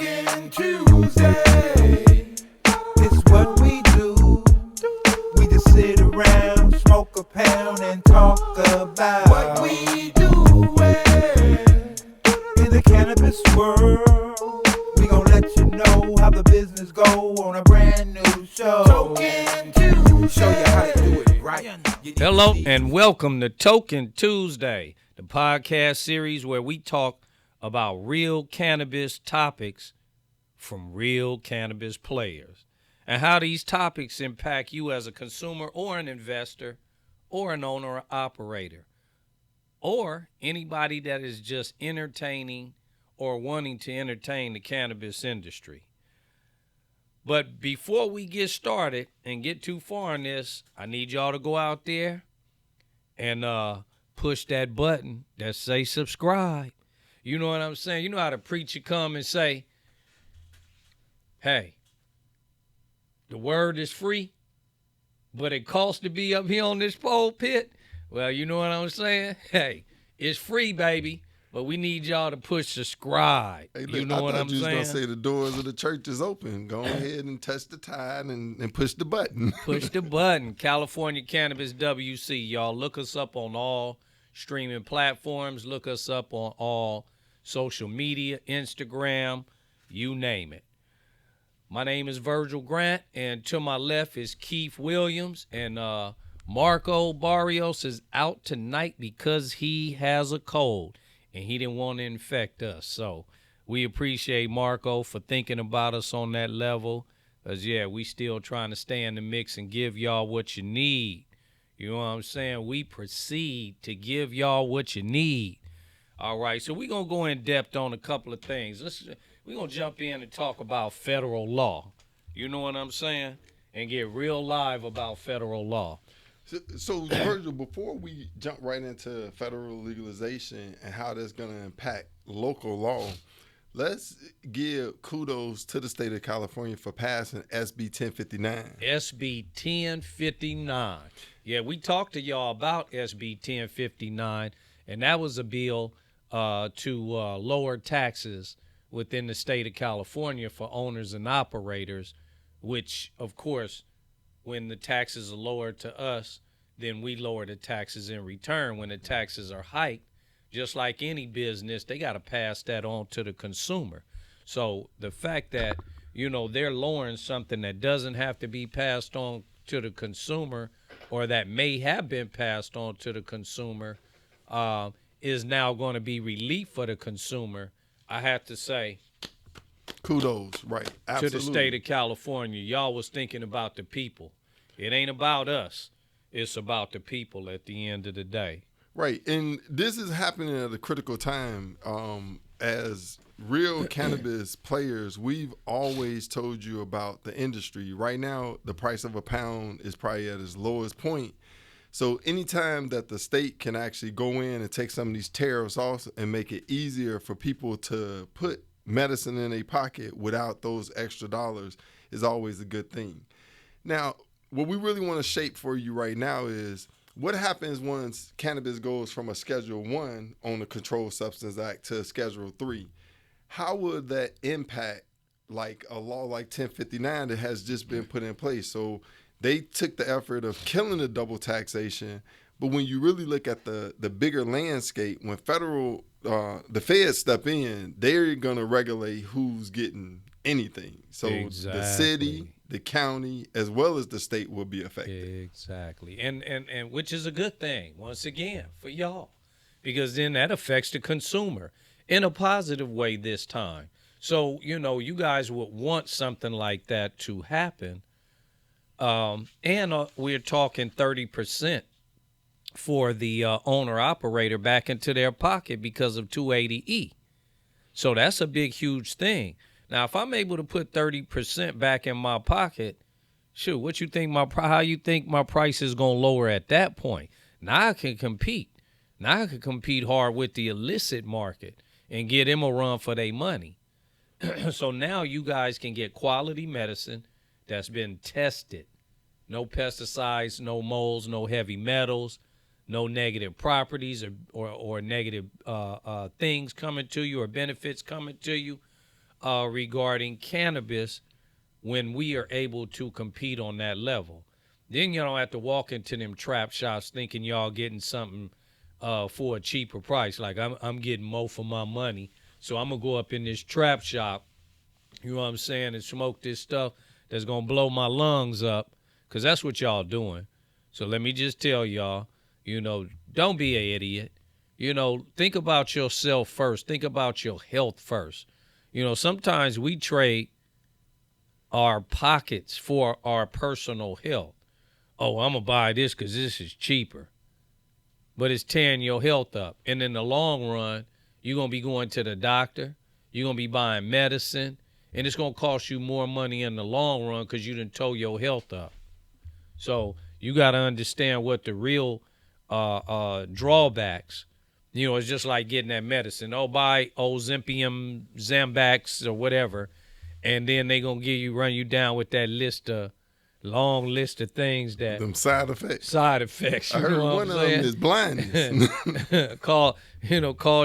Talking Tuesday. It's what we do. We just sit around, smoke a pound, and talk about what we do in the cannabis world. We gon' let you know how the business go on a brand new show. Talking Tuesday. Show you how to do it right. Hello and welcome to Token Tuesday, the podcast series where we talk about real cannabis topics from real cannabis players and how these topics impact you as a consumer or an investor or an owner or operator or anybody that is just entertaining or wanting to entertain the cannabis industry. But before we get started and get too far in this, I need y'all to go out there and push that button that say subscribe. You know what I'm saying? You know how the preacher come and say, hey, the word is free, but it costs to be up here on this pulpit. Well, you know what I'm saying? Hey, it's free, baby, but we need y'all to push subscribe. Hey, look, you know what I'm saying? I thought you was going to say the doors of the church is open. Go ahead and touch the tide and push the button. Push the button. California Cannabis WC, y'all. Look us up on all streaming platforms. Look us up on all social media, Instagram, you name it. My name is Virgil Grant, and to my left is Keith Williams, and Marco Barrios is out tonight because he has a cold, and he didn't want to infect us. So we appreciate Marco for thinking about us on that level, because, yeah, we still trying to stay in the mix and give y'all what you need. You know what I'm saying? We proceed to give y'all what you need. All right, so we're going to go in depth on a couple of things. We're going to jump in and talk about federal law. You know what I'm saying? And get real live about federal law. So Virgil, before we jump right into federal legalization and how that's going to impact local law, let's give kudos to the state of California for passing SB 1059. SB 1059. Yeah, we talked to y'all about SB 1059, and that was a bill to lower taxes within the state of California for owners and operators, which, of course, when the taxes are lowered to us, then we lower the taxes in return. When the taxes are hiked, just like any business, they got to pass that on to the consumer. So the fact that, you know, they're lowering something that doesn't have to be passed on to the consumer or that may have been passed on to the consumer is now going to be relief for the consumer, I have to say, kudos, right? Absolutely. To the state of California. Y'all was thinking about the people. It ain't about us. It's about the people at the end of the day. Right, and this is happening at a critical time. As real cannabis players, we've always told you about the industry. Right now, the price of a pound is probably at its lowest point. So anytime that the state can actually go in and take some of these tariffs off and make it easier for people to put medicine in their pocket without those extra dollars is always a good thing. Now, what we really want to shape for you right now is what happens once cannabis goes from a Schedule 1 on the Controlled Substance Act to a Schedule 3. How would that impact like a law like 1059 that has just been put in place? So they took the effort of killing the double taxation, but when you really look at the bigger landscape, when the feds step in, they're going to regulate who's getting anything. So exactly. The city, the county, as well as the state will be affected. Exactly. And which is a good thing, once again, for y'all, because then that affects the consumer in a positive way this time. So, you know, you guys would want something like that to happen. And we're talking 30% for the owner-operator back into their pocket because of 280E. So that's a big, huge thing. Now, if I'm able to put 30% back in my pocket, shoot, what you think how you think my price is going to lower at that point? Now I can compete. Now I can compete hard with the illicit market and get them a run for their money. So now you guys can get quality medicine that's been tested. No pesticides, no molds, no heavy metals, no negative properties or negative things coming to you or benefits coming to you. regarding cannabis when we are able to compete on that level. Then you don't have to walk into them trap shops thinking y'all getting something for a cheaper price. Like I'm getting more for my money, so I'm gonna go up in this trap shop, you know what I'm saying, and smoke this stuff that's gonna blow my lungs up, because that's what y'all doing. So let me just tell y'all, don't be an idiot. Think about yourself first. Think about your health first. Sometimes we trade our pockets for our personal health. Oh, I'm going to buy this because this is cheaper. But it's tearing your health up. And in the long run, you're going to be going to the doctor. You're going to be buying medicine. And it's going to cost you more money in the long run because you done tore your health up. So you got to understand what the real drawbacks. It's just like getting that medicine. Oh, buy Ozempium, Zambax, or whatever. And then they going to run you down with that long list of things that. Them side effects. I heard one of them is blindness. Cause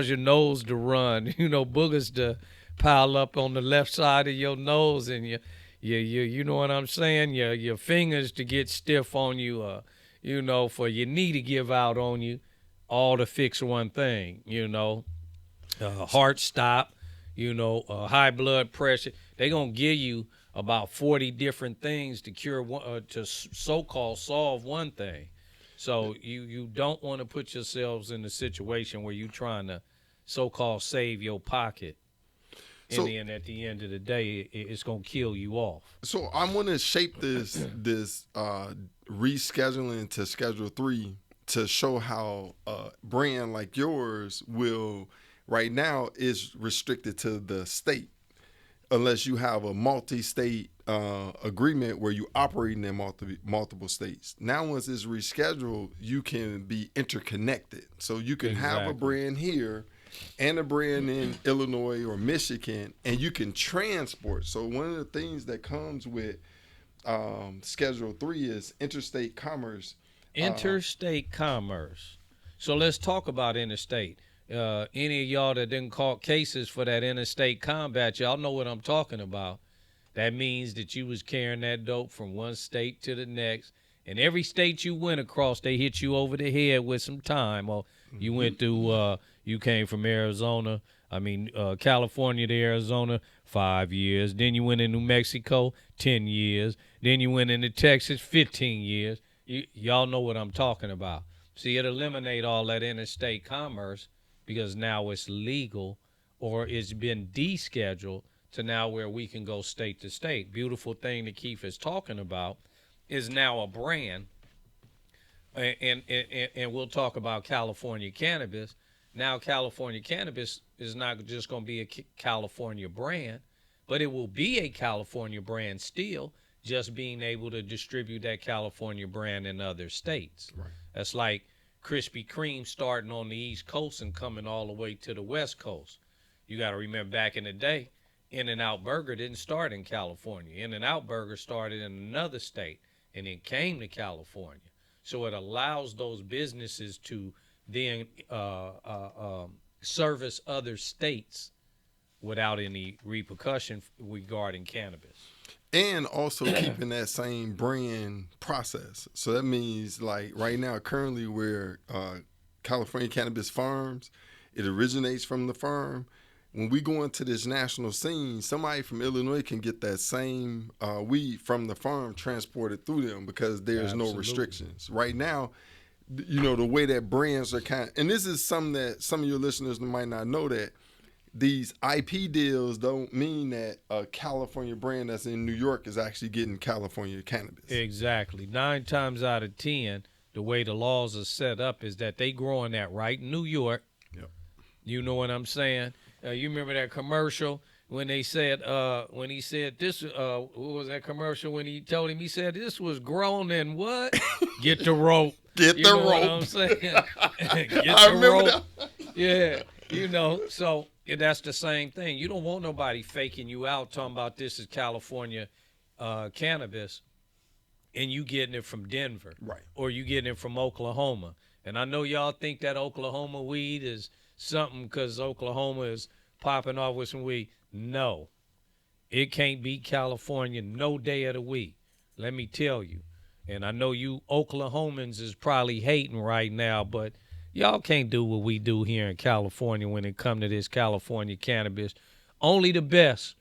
your nose to run. Boogers to pile up on the left side of your nose, and you know what I'm saying? Your fingers to get stiff on you, for your knee to give out on you, all to fix one thing, heart stop, high blood pressure. They're going to give you about 40 different things to cure to so-called solve one thing. So you don't want to put yourselves in a situation where you're trying to so-called save your pocket. And at the end of the day, it's going to kill you off. So I want to shape this rescheduling to Schedule 3 to show how a brand like yours will, right now, is restricted to the state, unless you have a multi-state agreement where you operating in multiple states. Now, once it's rescheduled, you can be interconnected. So you can have a brand here and a brand in Illinois or Michigan, and you can transport. So one of the things that comes with Schedule 3 is interstate commerce. Interstate commerce. So let's talk about interstate. Any of y'all that didn't call cases for that interstate combat, y'all know what I'm talking about. That means that you was carrying that dope from one state to the next, and every state you went across, they hit you over the head with some time. Or you went through, you came from California to Arizona, 5 years. Then you went in New Mexico, 10 years. Then you went into Texas, 15 years. Y'all know what I'm talking about. See, it eliminate all that interstate commerce, because now it's legal, or it's been descheduled to now where we can go state to state. Beautiful thing that Keith is talking about is now a brand, and we'll talk about California cannabis. Now California cannabis is not just going to be a California brand, but it will be a California brand still, just being able to distribute that California brand in other states. Right. That's like Krispy Kreme starting on the East Coast and coming all the way to the West Coast. You got to remember, back in the day, In-N-Out Burger didn't start in California. In-N-Out Burger started in another state and then came to California. So it allows those businesses to then service other states without any repercussion regarding cannabis. And also keeping that same brand process. So that means, like, right now, currently, where California Cannabis Farms, it originates from the farm. When we go into this national scene, somebody from Illinois can get that same weed from the farm transported through them, because there's no restrictions. Right now, the way that brands are and this is something that some of your listeners might not know, that these IP deals don't mean that a California brand that's in New York is actually getting California cannabis. Exactly. 9 times out of 10, the way the laws are set up is that they growing that right in New York. Yep. You know what I'm saying? You remember that commercial when they said, when he said this, what was that commercial when he told him, he said, this was grown in what? Get the rope. Get the rope. What I'm saying? Get I remember rope. that. Yeah, so that's the same thing. You don't want nobody faking you out talking about this is California cannabis, and you getting it from Denver. Right. Or you getting it from Oklahoma. And I know y'all think that Oklahoma weed is something because Oklahoma is popping off with some weed. No. It can't beat California no day of the week. Let me tell you. And I know you Oklahomans is probably hating right now, but y'all can't do what we do here in California when it come to this California cannabis. Only the best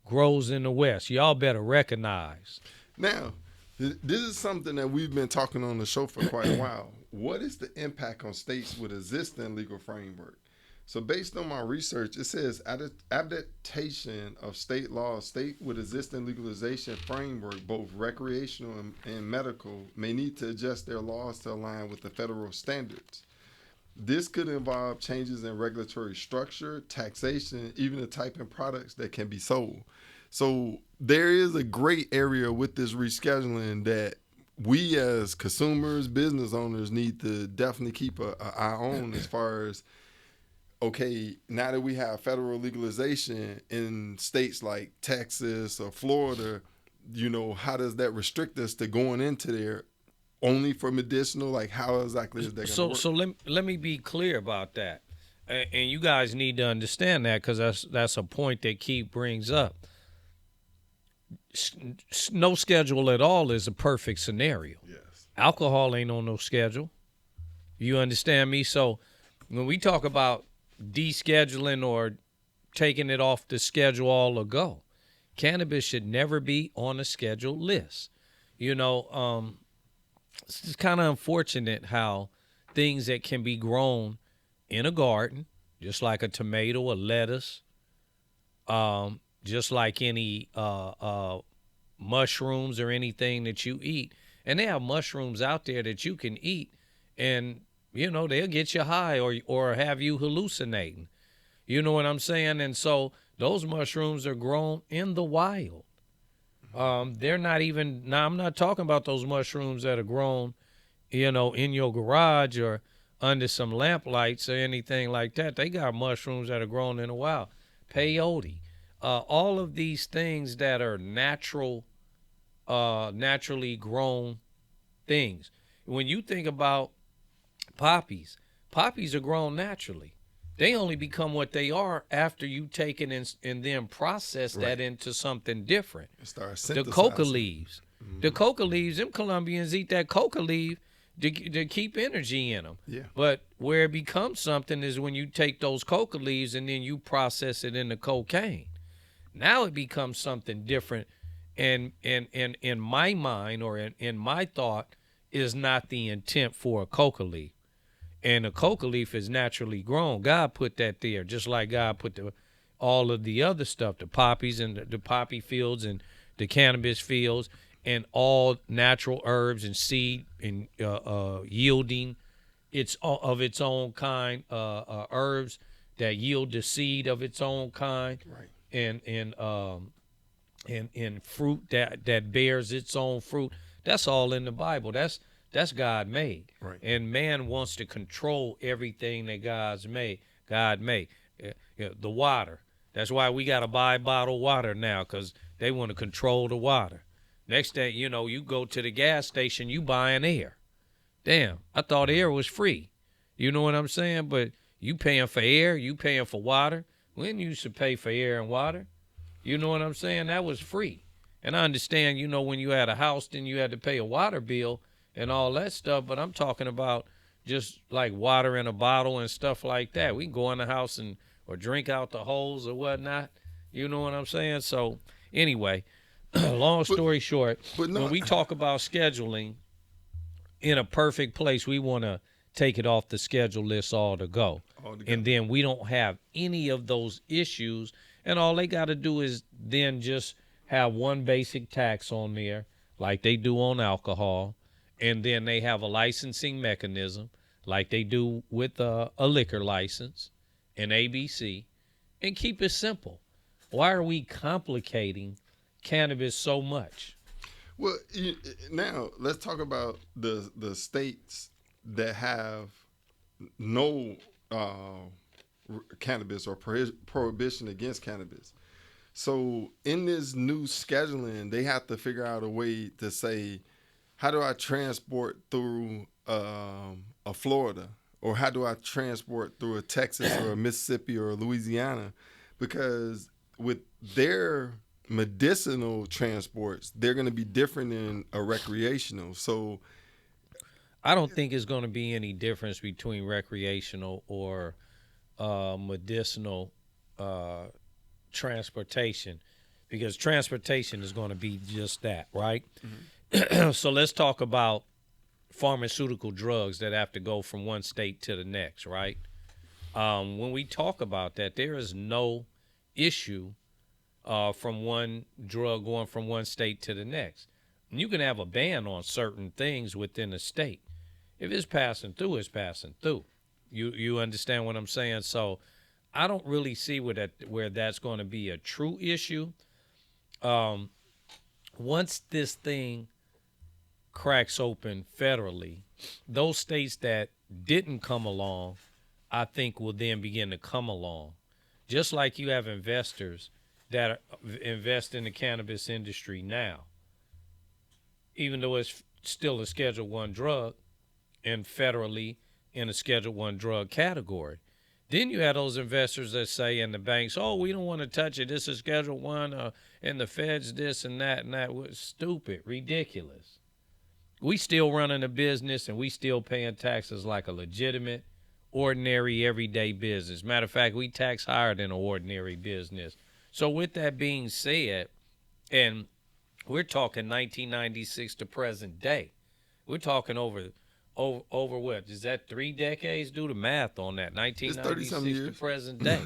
grows in the West. Y'all better recognize. Now, this is something that we've been talking on the show for quite a while. What is the impact on states with existing legal framework? So based on my research, it says adaptation of state laws, state with existing legalization framework, both recreational and medical, may need to adjust their laws to align with the federal standards. This could involve changes in regulatory structure, taxation, even the type of products that can be sold. So there is a gray area with this rescheduling that we as consumers, business owners need to definitely keep an eye on as far as, okay, now that we have federal legalization in states like Texas or Florida, how does that restrict us to going into there only for medicinal? Like, how exactly is that going to work? So let me be clear about that. And you guys need to understand that because that's a point that Keith brings up. No schedule at all is a perfect scenario. Yes. Alcohol ain't on no schedule. You understand me? So when we talk about descheduling or taking it off the schedule all ago, cannabis should never be on a scheduled list. It's kind of unfortunate how things that can be grown in a garden, just like a tomato, a lettuce, just like any mushrooms or anything that you eat. And they have mushrooms out there that you can eat, and they'll get you high or have you hallucinating. You know what I'm saying? And so those mushrooms are grown in the wild. They're not even, now I'm not talking about those mushrooms that are grown, in your garage or under some lamp lights or anything like that. They got mushrooms that are grown in the wild. Peyote. All of these things that are naturally grown things. When you think about poppies are grown naturally. They only become what they are after you take it and then process that into something different. The coca leaves. Mm-hmm. The coca leaves, them Colombians eat that coca leaf to keep energy in them. Yeah. But where it becomes something is when you take those coca leaves and then you process it into cocaine. Now it becomes something different. And in my mind or in my thought is not the intent for a coca leaf. And a coca leaf is naturally grown. God put that there, just like God put all of the other stuff, the poppies and the poppy fields and the cannabis fields and all natural herbs and seed and yielding of its own kind, herbs that yield the seed of its own kind, right. and fruit that bears its own fruit. That's all in the Bible. That's God made. Right. And man wants to control everything that God made. The water. That's why we got to buy bottled water now, because they want to control the water. Next day, you go to the gas station, you buying air. Damn, I thought air was free. You know what I'm saying? But you paying for air, you paying for water. We didn't used to pay for air and water. You know what I'm saying? That was free. And I understand, when you had a house, then you had to pay a water bill and all that stuff, but I'm talking about just like water in a bottle and stuff like that. We can go in the house or drink out the holes or whatnot. You know what I'm saying? So anyway, long story short, when we talk about scheduling in a perfect place, we want to take it off the schedule list all to go. And then we don't have any of those issues. And all they got to do is then just have one basic tax on there like they do on alcohol. And then they have a licensing mechanism like they do with a liquor license, an ABC, and keep it simple. Why are we complicating cannabis so much? Well, now let's talk about the states that have no cannabis or prohibition against cannabis. So in this new scheduling, they have to figure out a way to say, how do I transport through a Florida? Or how do I transport through a Texas or a Mississippi or a Louisiana? Because with their medicinal transports, they're going to be different than a recreational. So I don't think it's going to be any difference between recreational or medicinal transportation, because transportation is going to be just that, right? So let's talk about pharmaceutical drugs that have to go from one state to the next, right? When we talk about that, there is no issue from one drug going from one state to the next. And you can have a ban on certain things within a state. If it's passing through, it's passing through. You understand what I'm saying? So I don't really see where that's going to be a true issue. Once this thing cracks open federally, those states that didn't come along, I think, will then begin to come along. Just like you have investors that invest in the cannabis industry now, even though it's still a Schedule I drug and federally in a Schedule I drug category. Then you have those investors that say in the banks, oh, we don't want to touch it. This is Schedule I, and the feds this and that and that. Was stupid, ridiculous. We still running a business and we still paying taxes like a legitimate, ordinary, everyday business. Matter of fact, we tax higher than an ordinary business. So with that being said, and we're talking 1996 to present day, we're talking over what? Is that 3 decades? Do the math on that. 1996 to present day.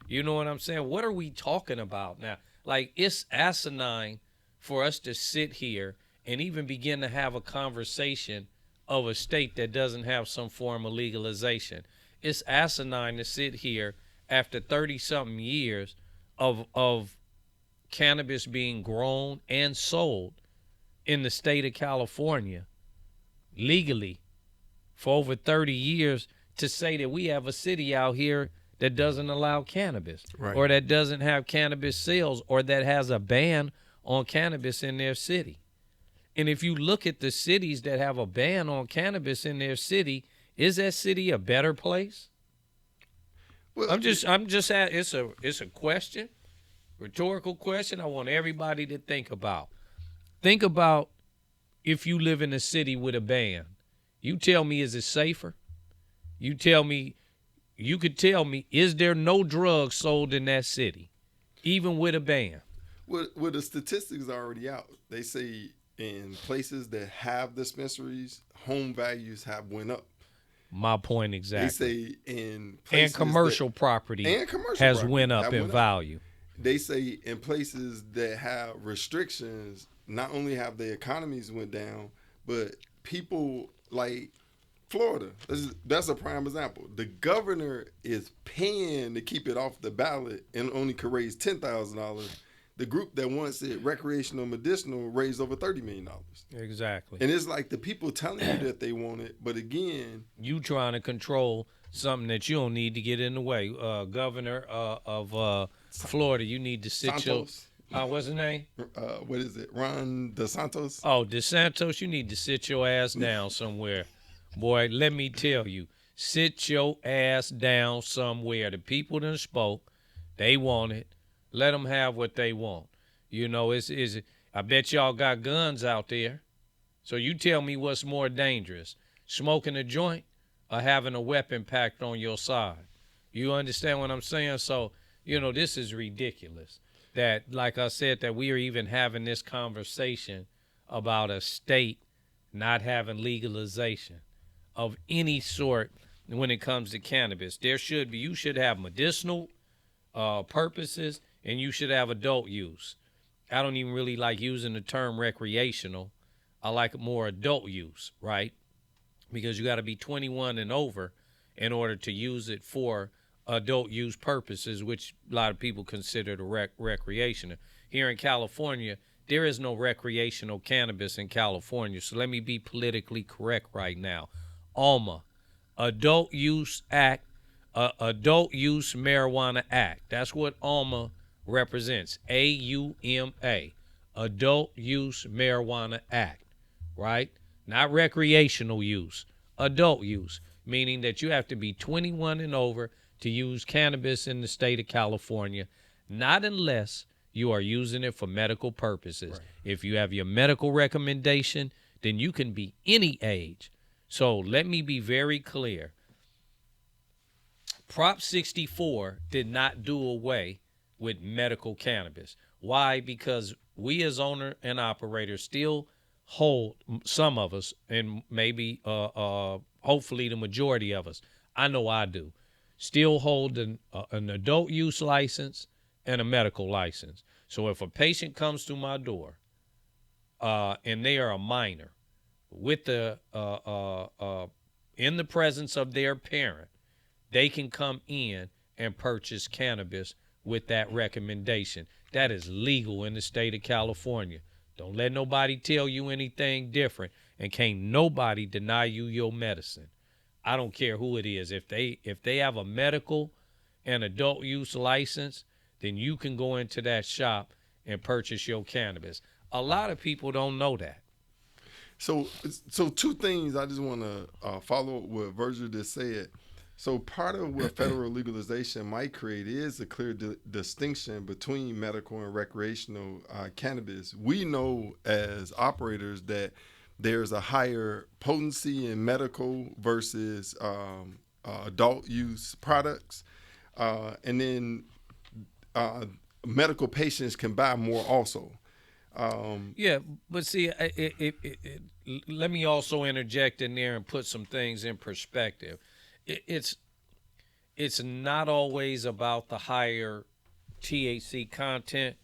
You know what I'm saying? What are we talking about now? Like, it's asinine for us to sit here and even begin to have a conversation of a state that doesn't have some form of legalization. It's asinine to sit here after 30-something years of cannabis being grown and sold in the state of California legally for over 30 years, to say that we have a city out here that doesn't allow cannabis, right, or that doesn't have cannabis sales, or that has a ban on cannabis in their city. And if you look at the cities that have a ban on cannabis in their city, is that city a better place? Well, it's a question, rhetorical question I want everybody to think about. Think about if you live in a city with a ban. You tell me, is it safer? You could tell me, is there no drugs sold in that city, even with a ban? Well, the statistics are already out. They say in places that have dispensaries, home values have went up. My point exactly. They say in places and commercial property has went up in value. They say in places that have restrictions, not only have the economies went down, but people like Florida, that's a prime example. The governor is paying to keep it off the ballot and only could raise $10,000. The group that wants it recreational medicinal raised over $30 million. Exactly. And it's like the people telling you that they want it, but again, you trying to control something that you don't need to get in the way. Governor of Florida, you need to sit Santos. What's his name? What is it? Ron DeSantos? Oh, DeSantos, you need to sit your ass down somewhere. Boy, let me tell you, sit your ass down somewhere. The people done spoke. They want it. Let them have what they want. You know, I bet y'all got guns out there. So you tell me what's more dangerous, smoking a joint or having a weapon packed on your side. You understand what I'm saying? So, you know, this is ridiculous. That, like I said, that we are even having this conversation about a state not having legalization of any sort when it comes to cannabis. You should have medicinal purposes, and you should have adult use. I don't even really like using the term recreational. I like more adult use, right? Because you got to be 21 and over in order to use it for adult use purposes, which a lot of people consider the recreational. Here in California, there is no recreational cannabis in California. So let me be politically correct right now. ALMA, Adult Use Act, Adult Use Marijuana Act. That's what ALMA represents. AUMA, Adult Use Marijuana Act, right? Not recreational use, adult use, meaning that you have to be 21 and over to use cannabis in the state of California, not unless you are using it for medical purposes. Right. If you have your medical recommendation, then you can be any age. So let me be very clear. Prop 64 did not do away with medical cannabis. Why? Because we as owner and operators still hold, some of us, and maybe hopefully the majority of us, I know I do, still hold an adult use license and a medical license. So if a patient comes to my door and they are a minor with the in the presence of their parent, they can come in and purchase cannabis with that recommendation. That is legal in the state of California. Don't let nobody tell you anything different, and can't nobody deny you your medicine. I don't care who it is. If they have a medical and adult use license, then you can go into that shop and purchase your cannabis. A lot of people don't know that. So two things I just want to follow up what Virgil just said. So part of what federal legalization might create is a clear distinction between medical and recreational cannabis. We know as operators that there's a higher potency in medical versus adult use products. And then medical patients can buy more also. Yeah, but see, let me also interject in there and put some things in perspective. It's not always about the higher THC content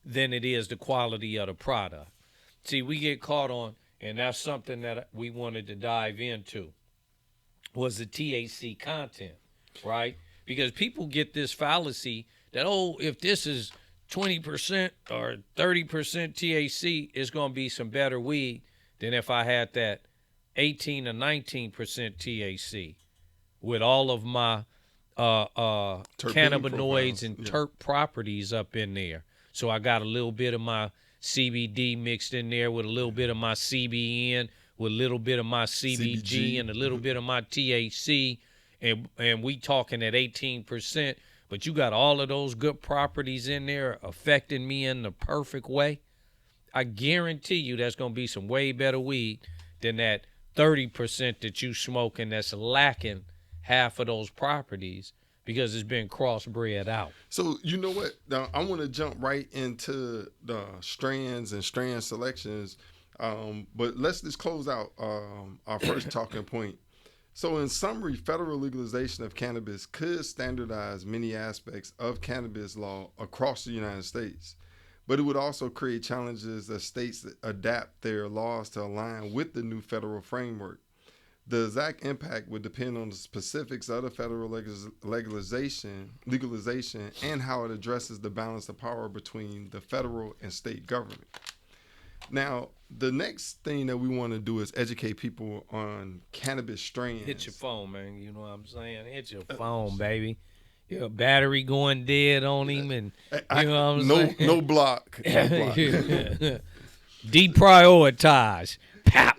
than it is the quality of the product. See, we get caught on, and that's something that we wanted to dive into, was the THC content, right? Because people get this fallacy that, oh, if this is 20% or 30% THC, it's going to be some better weed than if I had that 18 or 19% THC with all of my cannabinoids and terp properties up in there. So I got a little bit of my CBD mixed in there with a little bit of my CBN, with a little bit of my CBG and a little bit of my THC, and we talking at 18%, but you got all of those good properties in there affecting me in the perfect way. I guarantee you that's going to be some way better weed than that 30% that you smoking that's lacking half of those properties because it's been crossbred out. So you know what? Now I want to jump right into the strands and strand selections, but let's just close out our first talking point. So in summary, federal legalization of cannabis could standardize many aspects of cannabis law across the United States, but it would also create challenges as states adapt their laws to align with the new federal framework. The exact impact would depend on the specifics of the federal legalization and how it addresses the balance of power between the federal and state government. Now, the next thing that we want to do is educate people on cannabis strains. Hit your phone, man. You know what I'm saying? Hit your phone, baby. Your battery going dead on him, and you know what I'm saying? No block. No block. Deprioritize. Pop.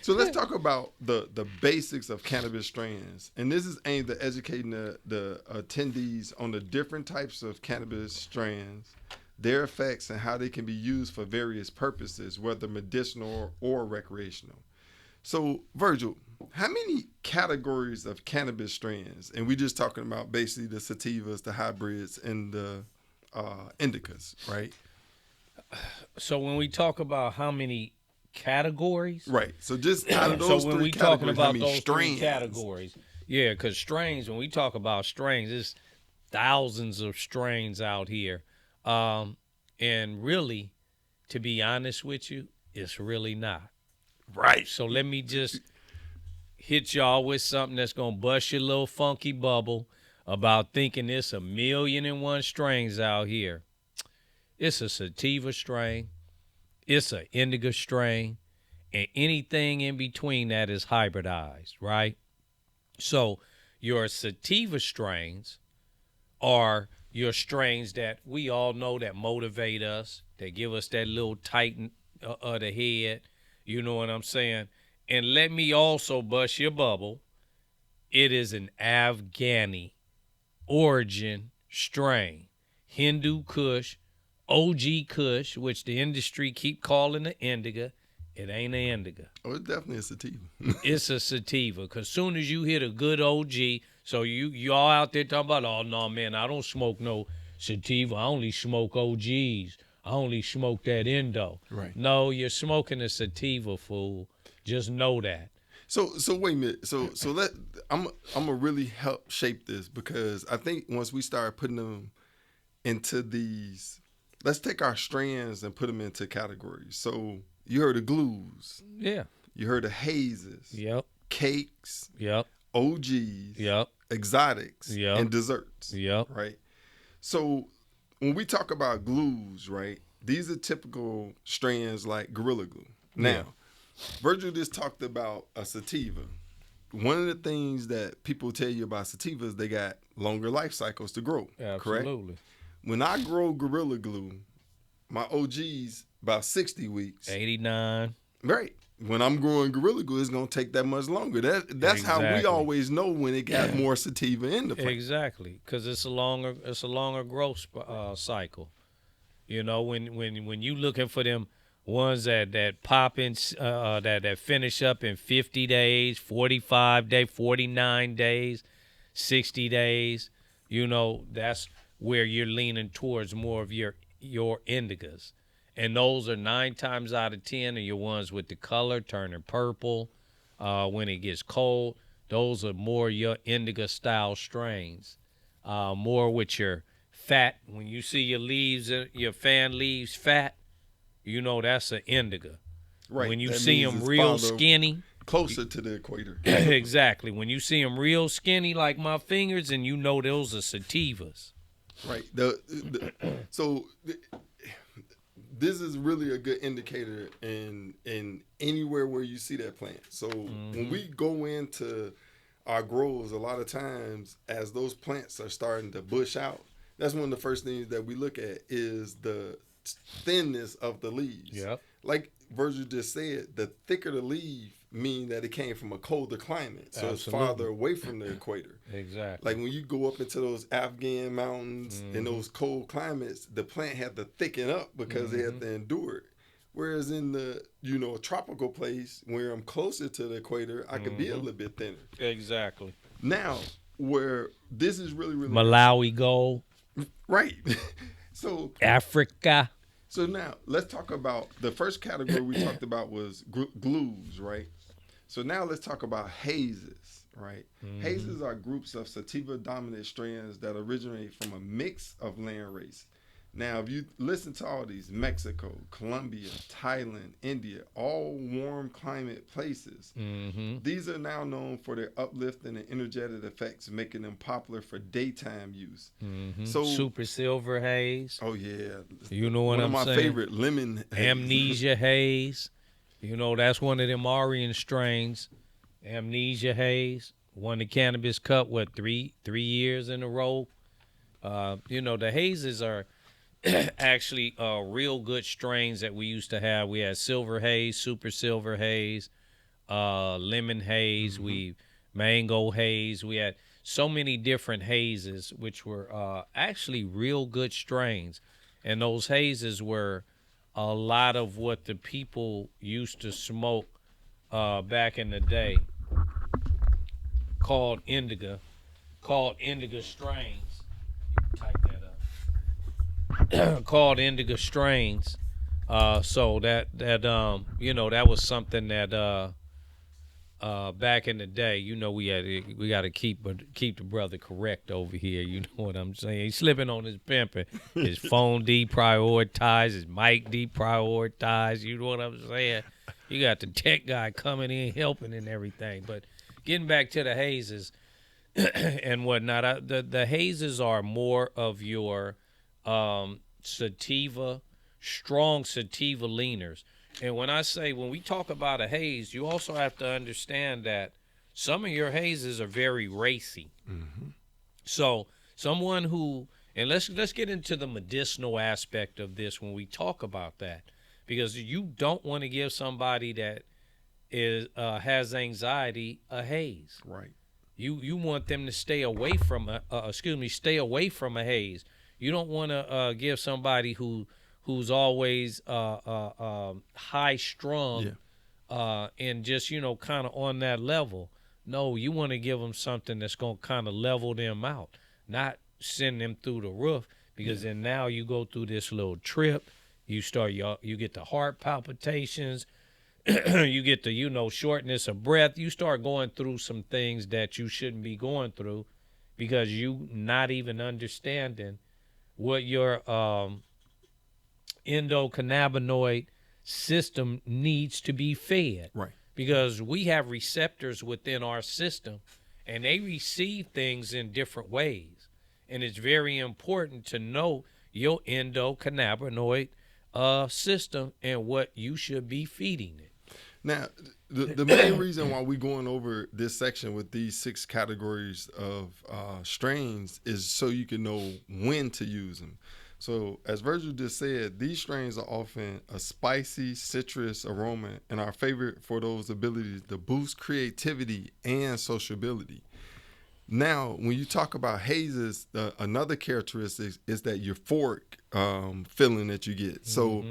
So let's talk about the basics of cannabis strains. And this is aimed at educating the attendees on the different types of cannabis strains, their effects, and how they can be used for various purposes, whether medicinal or recreational. So, Virgil, how many categories of cannabis strains? And we're just talking about basically the sativas, the hybrids, and the indicas, right? So when we talk about how many categories, right? So just out of those so when three we categories, talking about those strains? 3 categories, yeah, because strains. When we talk about strains, there's thousands of strains out here, and really, to be honest with you, it's really not. Right. So let me just hit y'all with something that's gonna bust your little funky bubble about thinking it's 1,000,001 strains out here. It's a sativa strain, it's an indica strain, and anything in between that is hybridized, right? So your sativa strains are your strains that we all know that motivate us, that give us that little tighten of the head, you know what I'm saying? And let me also bust your bubble. It is an Afghani origin strain. Hindu Kush, OG Kush, which the industry keep calling the indica. It ain't an indica. Oh, it's definitely a sativa. It's a sativa. Because soon as you hit a good OG, so y'all out there talking about, oh, no, man, I don't smoke no sativa. I only smoke OGs. I only smoke that Indo. Right. No, you're smoking a sativa, fool. Just know that. So wait a minute. So I'm gonna really help shape this, because I think once we start putting them into these, let's take our strands and put them into categories. So you heard of glues. Yeah. You heard of hazes. Yep. Cakes. Yep. OGs. Yep. Exotics. Yep. And desserts. Yep. Right. So when we talk about glues, right, these are typical strands like Gorilla Glue. Now, Yeah. Virgil just talked about a sativa. One of the things that people tell you about sativas, they got longer life cycles to grow. Correct? Absolutely. When I grow Gorilla Glue, my OG's about 60 weeks. 89. Right. When I'm growing Gorilla Glue, it's gonna take that much longer. That's how we Exactly. always know when it got more sativa in the plant. Exactly, because it's a longer growth cycle. You know, when you looking for them ones that pop in, that finish up in 50 days, 45 days, 49 days, 60 days, you know, that's where you're leaning towards more of your indicas. And those are 9 times out of 10 are your ones with the color turning purple when it gets cold. Those are more your indica style strains, more with your fat. When you see your leaves, your fan leaves fat, you know that's an indica. Right. When you That see means them it's real farther- skinny, closer to the equator. exactly. When you see them real skinny like my fingers, and you know those are sativas. Right. This is really a good indicator in anywhere where you see that plant. So when we go into our grows, a lot of times as those plants are starting to bush out, that's one of the first things that we look at is the thinness of the leaves. Yep. Like Virgil just said, the thicker the leaf mean that it came from a colder climate. So it's Absolutely. farther away from the equator. Exactly. Like when you go up into those Afghan mountains in those cold climates, the plant had to thicken up because they had to endure it. Whereas in the, a tropical place where I'm closer to the equator, I could be a little bit thinner. Exactly. Now, where this is really, really Malawi gold, right. So Africa. now let's talk about the first category we talked about was glues, right? So now let's talk about hazes, right? Hazes are groups of sativa-dominant strands that originate from a mix of land races. Now, if you listen to all these, Mexico, Colombia, Thailand, India, all warm climate places, these are now known for their uplifting and energetic effects, making them popular for daytime use. So, Super silver haze. oh yeah, You know what one I'm of my saying? favorite, lemon haze. Amnesia haze. You know, that's one of them Aryan strains. Amnesia haze. Won the Cannabis Cup, 3 years in a row. The hazes are actually real good strains that we used to have. We had silver haze, super silver haze, lemon haze, mango haze. We had so many different hazes, which were actually real good strains. And those hazes were a lot of what the people used to smoke back in the day, called indica strains. Type that up. Called indica strains. So that was something that back in the day, we got to keep the brother correct over here. You know what I'm saying? He's slipping on his pimping. His phone deprioritized, his mic deprioritized. You know what I'm saying? You got the tech guy coming in helping and everything. But getting back to the hazes and whatnot, the hazes are more of your sativa, strong sativa leaners. And when we talk about a haze, you also have to understand that some of your hazes are very racy. So someone who, and let's get into the medicinal aspect of this when we talk about that, because you don't want to give somebody that has anxiety a haze. Right. You want them to stay away from a haze. You don't want to give somebody who's always high strung and just kind of on that level. No, you want to give them something that's going to kind of level them out, not send them through the roof, because then now you go through this little trip. You get the heart palpitations. You get the, shortness of breath. You start going through some things that you shouldn't be going through because you not even understanding what your endocannabinoid system needs to be fed. Right. Because we have receptors within our system, and they receive things in different ways. And it's very important to know your endocannabinoid system and what you should be feeding it. Now, the main reason why we're going over this section with these 6 categories of strains is so you can know when to use them. So, as Virgil just said, these strains are often a spicy citrus aroma and are favored for those abilities to boost creativity and sociability. Now, when you talk about hazes, another characteristic is that euphoric feeling that you get. So,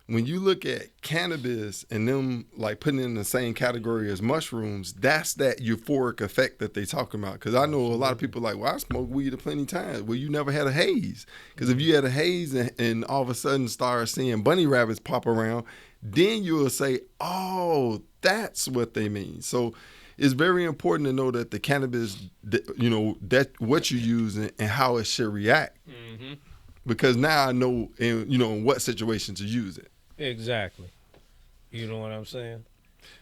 when you look at cannabis and them like putting it in the same category as mushrooms, that's that euphoric effect that they talking about. Because I know a lot of people like, well, I smoked weed a plenty times. Well, you never had a haze. Because if you had a haze and all of a sudden start seeing bunny rabbits pop around, then you will say, oh, that's what they mean. So it's very important to know that the cannabis, that what you use and how it should react. Mm-hmm. Because now I know, in what situation to use it. Exactly. You know what I'm saying?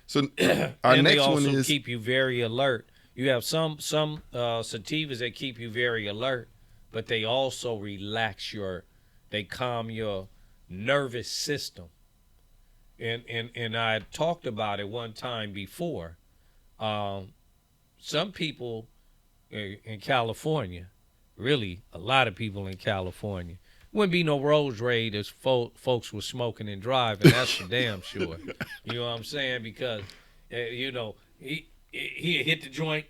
So our and next they also one is keep you very alert. You have some sativas that keep you very alert, but they also they calm your nervous system. And I had talked about it one time before. Some people in California, really a lot of people in California, wouldn't be no road rage if folks were smoking and driving. That's for damn sure. You know what I'm saying? Because, he hit the joint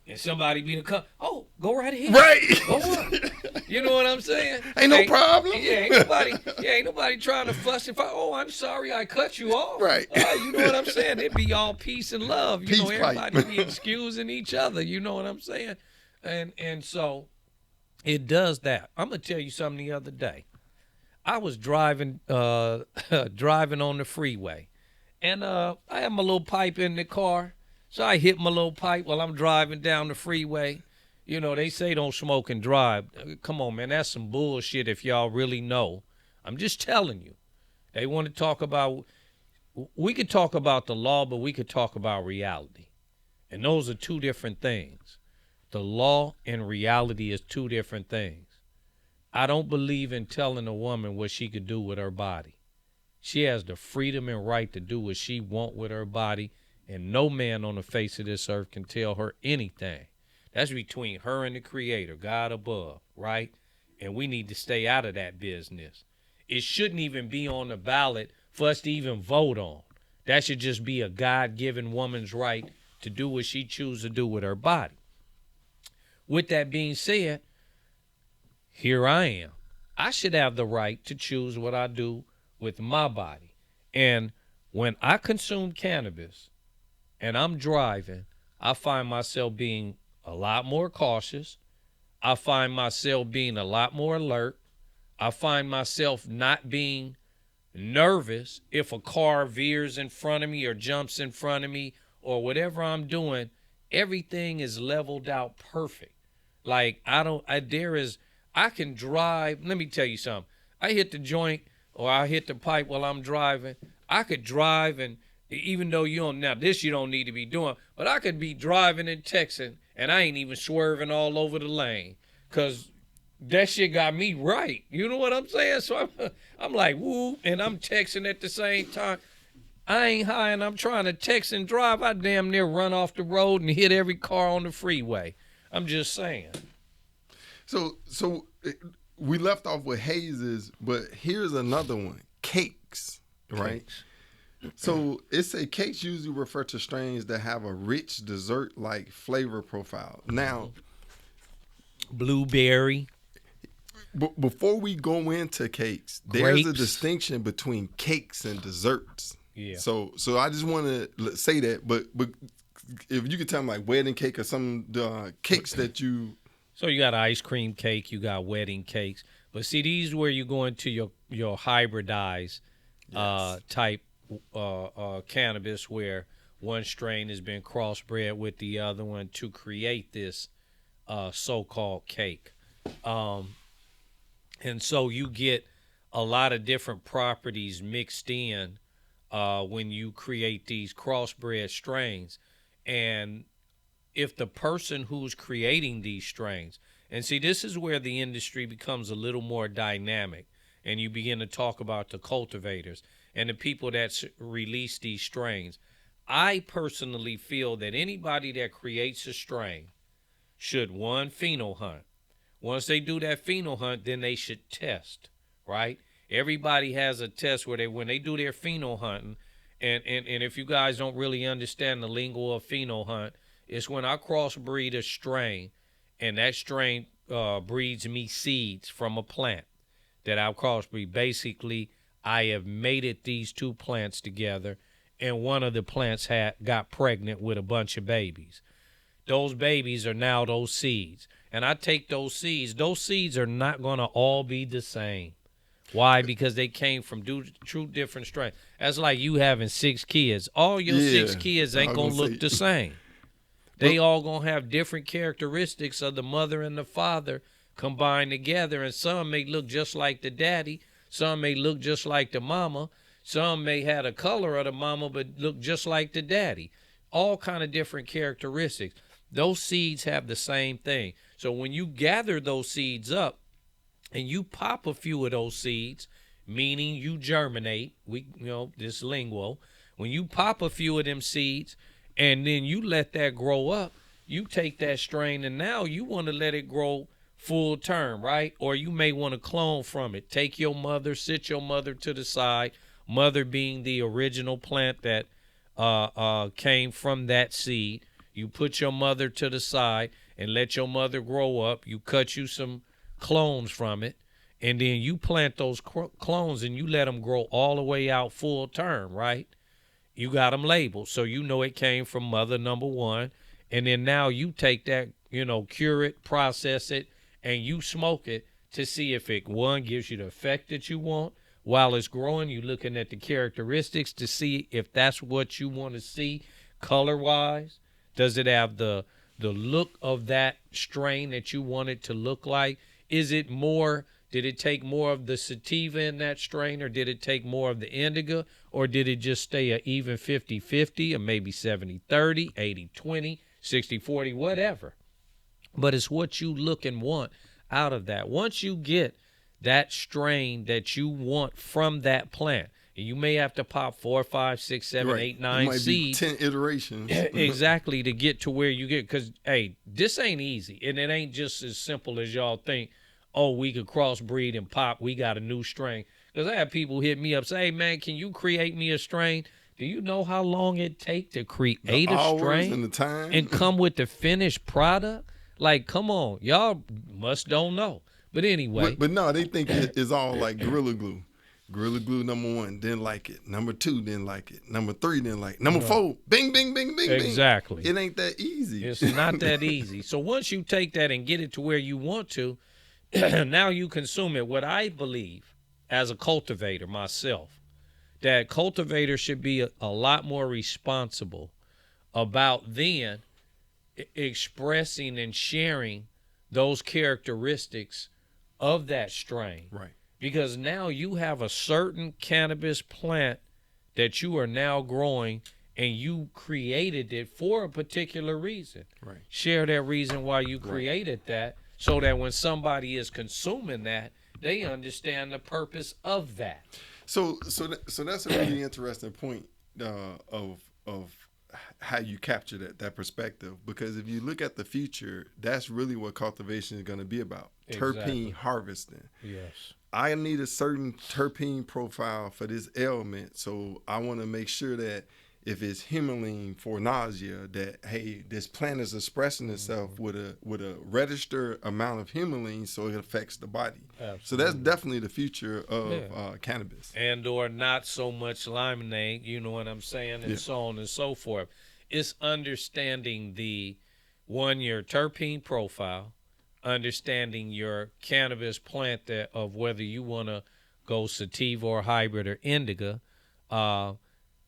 and somebody be the car. Oh, go right ahead. right. Go on. You know what I'm saying? Ain't no problem. Yeah, ain't nobody trying to fuss and fight. Oh, I'm sorry I cut you off. Right. You know what I'm saying? It'd be all peace and love. Peace Everybody be excusing each other. You know what I'm saying? And so it does that. I'm gonna tell you something. The other day, I was driving driving on the freeway, and I had my little pipe in the car, so I hit my little pipe while I'm driving down the freeway. They say don't smoke and drive. Come on, man, that's some bullshit. If y'all really know, I'm just telling you. They want to talk about. We could talk about the law, but we could talk about reality, and those are two different things. The law and reality is two different things. I don't believe in telling a woman what she could do with her body. She has the freedom and right to do what she wants with her body, and no man on the face of this earth can tell her anything. That's between her and the Creator, God above, right? And we need to stay out of that business. It shouldn't even be on the ballot for us to even vote on. That should just be a God-given woman's right to do what she chooses to do with her body. With that being said, here I am. I should have the right to choose what I do with my body. And when I consume cannabis and I'm driving, I find myself being a lot more cautious. I find myself being a lot more alert. I find myself not being nervous if a car veers in front of me or jumps in front of me or whatever I'm doing. Everything is leveled out perfect. Like I can drive. Let me tell you something. I hit the joint or I hit the pipe while I'm driving. I could drive, and even though you don't need to be doing, but I could be driving and texting and I ain't even swerving all over the lane because that shit got me right. You know what I'm saying? So I'm like, woo, and I'm texting at the same time. I ain't high and I'm trying to text and drive. I damn near run off the road and hit every car on the freeway. I'm just saying. So we left off with hazes, but here's another one: cakes, right? Cakes. So cakes usually refer to strains that have a rich dessert-like flavor profile. Now, blueberry. Before we go into cakes, there's a distinction between cakes and desserts. Yeah. So I just want to say that, but if you could tell me like wedding cake or some cakes that you. So you got ice cream cake, you got wedding cakes, but see, these where you go into your hybridized type cannabis, where one strain has been crossbred with the other one to create this so-called cake, and so you get a lot of different properties mixed in when you create these crossbred strains, and if the person who's creating these strains, and see, this is where the industry becomes a little more dynamic, and you begin to talk about the cultivators and the people that release these strains. I personally feel that anybody that creates a strain should, one, pheno hunt. Once they do that pheno hunt, then they should test, right? Everybody has a test where when they do their pheno hunting, and if you guys don't really understand the lingo of pheno hunt, it's when I crossbreed a strain, and that strain breeds me seeds from a plant that I've crossbreed. Basically, I have mated these two plants together, and one of the plants got pregnant with a bunch of babies. Those babies are now those seeds. And I take those seeds. Those seeds are not going to all be the same. Why? Because they came from two different strains. That's like you having 6 kids. All your 6 kids ain't going to look the same. They all going to have different characteristics of the mother and the father combined together. And some may look just like the daddy. Some may look just like the mama. Some may have the color of the mama but look just like the daddy. All kind of different characteristics. Those seeds have the same thing. So when you gather those seeds up and you pop a few of those seeds, meaning you germinate, this lingo, when you pop a few of them seeds and then you let that grow up, you take that strain and now you want to let it grow full term, right? Or you may want to clone from it. Take your mother, sit your mother to the side, mother being the original plant that came from that seed. You put your mother to the side and let your mother grow up. You cut you some clones from it, and then you plant those clones and you let them grow all the way out full term, right? You got them labeled, so you know it came from mother number one. And then now you take that, cure it, process it, and you smoke it to see if it, one, gives you the effect that you want. While it's growing, you're looking at the characteristics to see if that's what you want to see color-wise. Does it have the look of that strain that you want it to look like? Is it more, did it take more of the sativa in that strain, or did it take more of the indica, or did it just stay an even 50-50 or maybe 70-30, 80-20, 60-40, whatever? But it's what you look and want out of that. Once you get that strain that you want from that plant, and you may have to pop 4, 5, 6, 7, 8, 9 seeds. 10 iterations. Exactly, to get to where you get. Because, hey, this ain't easy. And it ain't just as simple as y'all think, oh, we could crossbreed and pop. We got a new strain. Because I have people hit me up, say, hey, man, can you create me a strain? Do you know how long it take to create a strain and the time and come with the finished product? Like, come on. Y'all must don't know. But anyway. But no, they think it's all like Gorilla Glue. Gorilla Glue number 1 didn't like it. Number 2 didn't like it. Number 3 didn't like it. Number 4, bing, bing, bing, bing, exactly. Bing. It ain't that easy. It's not that easy. So once you take that and get it to where you want to, now you consume it. What I believe as a cultivator myself, that cultivators should be a lot more responsible about then expressing and sharing those characteristics of that strain. Right. Because now you have a certain cannabis plant that you are now growing, and you created it for a particular reason. Right. Share that reason why you created that, so that when somebody is consuming that, they understand the purpose of that. So that's a really interesting point of how you capture that perspective. Because if you look at the future, that's really what cultivation is going to be about. Exactly. Terpene harvesting. Yes. I need a certain terpene profile for this ailment, so I want to make sure that if it's Himalayan for nausea, that hey, this plant is expressing itself with a registered amount of Himalayan, so it affects the body. Absolutely. So that's definitely the future of cannabis. And or not so much limonade, you know what I'm saying, and so on and so forth. It's understanding your terpene profile, understanding your cannabis plant of whether you want to go sativa or hybrid or indica.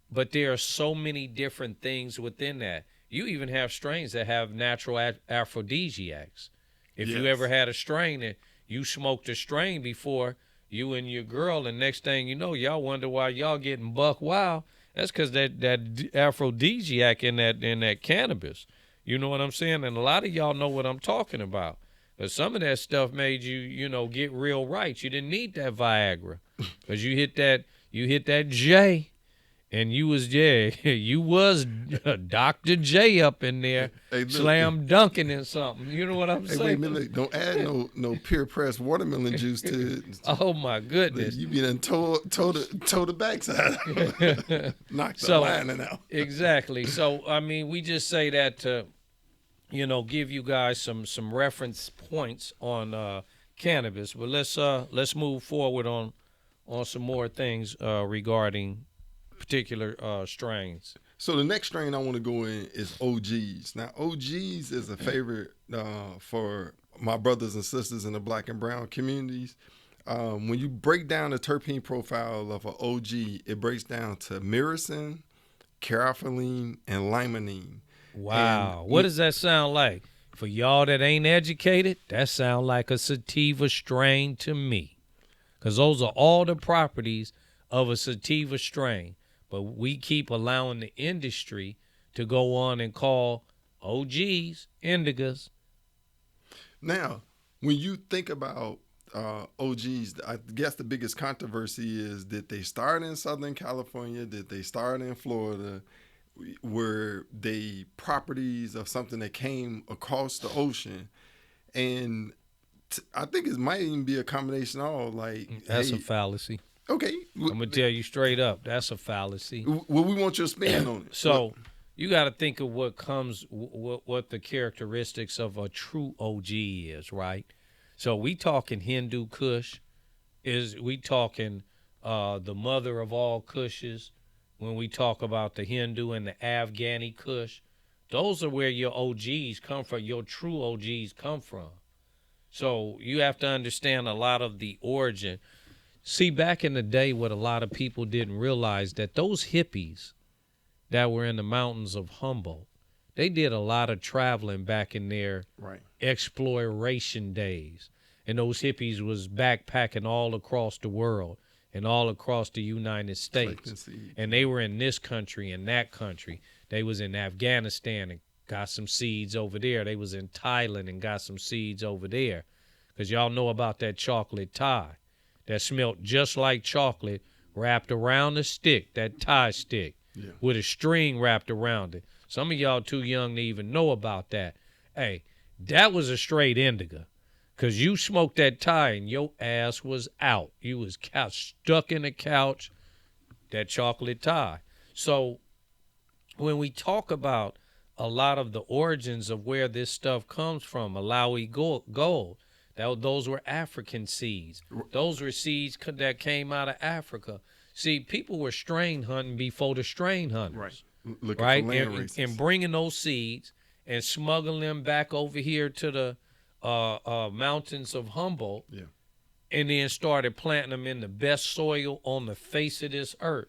But there are so many different things within that. You even have strains that have natural aphrodisiacs. If you ever had a strain that you smoked a strain before, you and your girl, and next thing you know, y'all wonder why y'all getting buck wild. That's because that aphrodisiac in that cannabis. You know what I'm saying? And a lot of y'all know what I'm talking about. But some of that stuff made you get real right. You didn't need that Viagra because you hit that J. And you was Dr. J up in there, slam dunking and something. You know what I'm saying? Wait a minute, don't add no pure pressed watermelon juice to it. Oh my goodness! You be done toe the backside, knock the lining out. Exactly. So I mean, we just say that to, give you guys some reference points on cannabis. But let's move forward on some more things regarding particular strains. So the next strain I want to go in is OGs. Now OGs is a favorite for my brothers and sisters in the black and brown communities. When you break down the terpene profile of an OG, it breaks down to myrcene, caryophyllene, and limonene. Wow. What does that sound like? For y'all that ain't educated, that sound like a sativa strain to me. Because those are all the properties of a sativa strain. But we keep allowing the industry to go on and call OGs indicas. Now, when you think about OGs, I guess the biggest controversy is that they start in Southern California, that they start in Florida, were they properties of something that came across the ocean. And I think it might even be a combination of all. That's a fallacy. Okay. I'm going to tell you straight up, that's a fallacy. Well, we want your spin on it. So you got to think of what the characteristics of a true OG is, right? So we talking Hindu Kush, we talking the mother of all Kushes. When we talk about the Hindu and the Afghani Kush, those are where your OGs come from, your true OGs come from. So you have to understand a lot of the origin. See, back in the day, what a lot of people didn't realize, that those hippies that were in the mountains of Humboldt, they did a lot of traveling back in their exploration days. And those hippies was backpacking all across the world and all across the United States. And they were in this country and that country. They was in Afghanistan and got some seeds over there. They was in Thailand and got some seeds over there. Because y'all know about that chocolate tie that smelled just like chocolate wrapped around the stick, that tie stick, with a string wrapped around it. Some of y'all too young to even know about that. Hey, that was a straight indica. Because you smoked that tie and your ass was out. You was stuck in the couch, that chocolate tie. So when we talk about a lot of the origins of where this stuff comes from, Malawi gold, those were African seeds. Those were seeds that came out of Africa. See, people were strain hunting before the strain hunters. Looking for land races. And bringing those seeds and smuggling them back over here to the mountains of Humboldt, and then started planting them in the best soil on the face of this earth.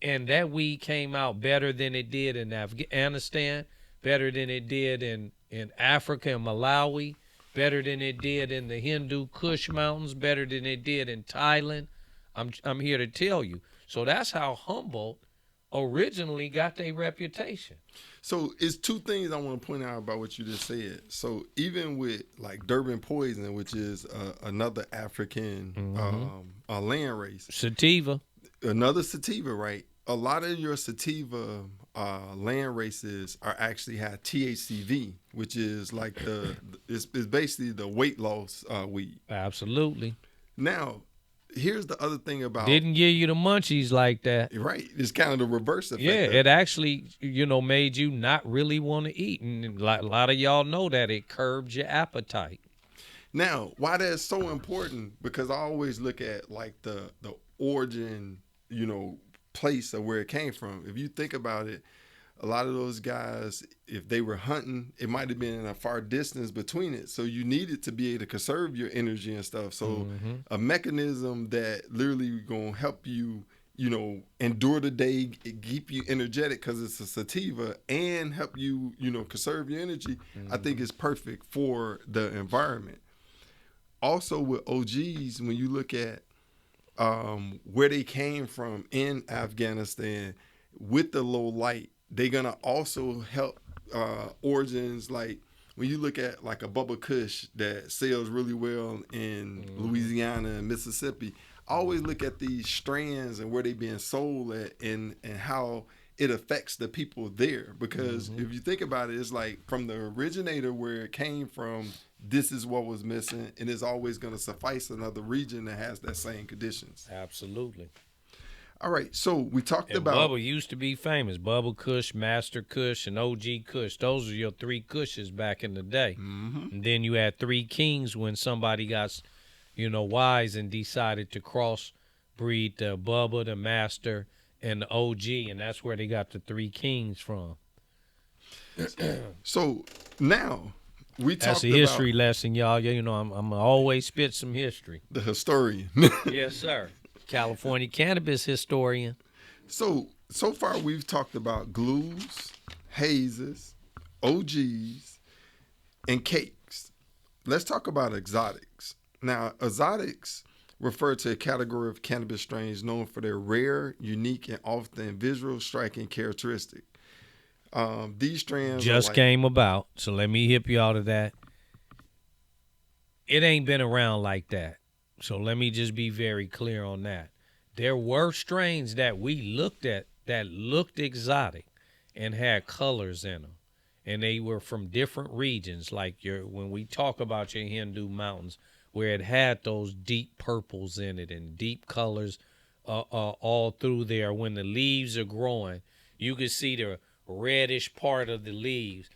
And that weed came out better than it did in Afghanistan, better than it did in Africa and Malawi, better than it did in the Hindu Kush Mountains, better than it did in Thailand. I'm here to tell you. So that's how Humboldt originally got their reputation. So it's two things I want to point out about what you just said. So even with like Durban poison, which is another African land race. Sativa. Another sativa, right? A lot of your sativa land races are actually have THCV, which is like it's basically the weight loss weed. Absolutely. Now, here's the other thing about Didn't give you the munchies like that. right. It's kind of the reverse effect. Yeah, of it actually, made you not really want to eat. And a lot of y'all know that it curbs your appetite. Now, why that's so important? Because I always look at like the origin, place of where it came from. If you think about it, a lot of those guys, if they were hunting, it might have been a far distance between it. So you needed to be able to conserve your energy and stuff. So a mechanism that literally gonna help you, endure the day, keep you energetic because it's a sativa and help you, conserve your energy, I think is perfect for the environment. Also with OGs, when you look at where they came from in Afghanistan with the low light, they're gonna also help origins like when you look at like a Bubba Kush that sells really well in Louisiana and Mississippi. I always look at these strands and where they being sold at and how it affects the people there. Because if you think about it, it's like from the originator where it came from, this is what was missing, and it's always going to suffice another region that has that same conditions. Absolutely. All right, so we talked And about Bubba used to be famous. Bubba Kush, Master Kush, and OG Kush. Those are your three Kushes back in the day. And then you had three Kings when somebody got, wise and decided to crossbreed the Bubba, the Master, and the OG, and that's where they got the three Kings from. So now we That's talked a history lesson, y'all. I'm always spit some history. the historian. Yes, sir. California cannabis historian. So far we've talked about glues, hazes, OGs, and cakes. Let's talk about exotics. Now, exotics refer to a category of cannabis strains known for their rare, unique, and often visual striking characteristic. These strands Just came about, so let me hip you all to that. It ain't been around like that. So let me just be very clear on that. There were strains that we looked at that looked exotic and had colors in them. And they were from different regions, like when we talk about your Hindu mountains, where it had those deep purples in it and deep colors all through there. When the leaves are growing, you can see the reddish part of the leaves.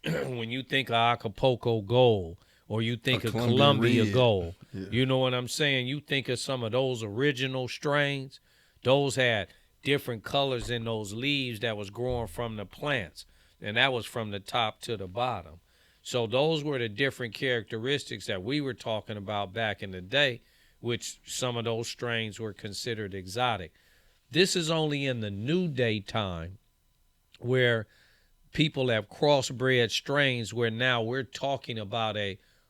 When you think of Acapulco gold, or you think of Columbia gold, you know what I'm saying? You think of some of those original strains. Those had different colors in those leaves that was growing from the plants, and that was from the top to the bottom. So those were the different characteristics that we were talking about back in the day, which some of those strains were considered exotic. This is only in the new day time where people have crossbred strains, where now we're talking about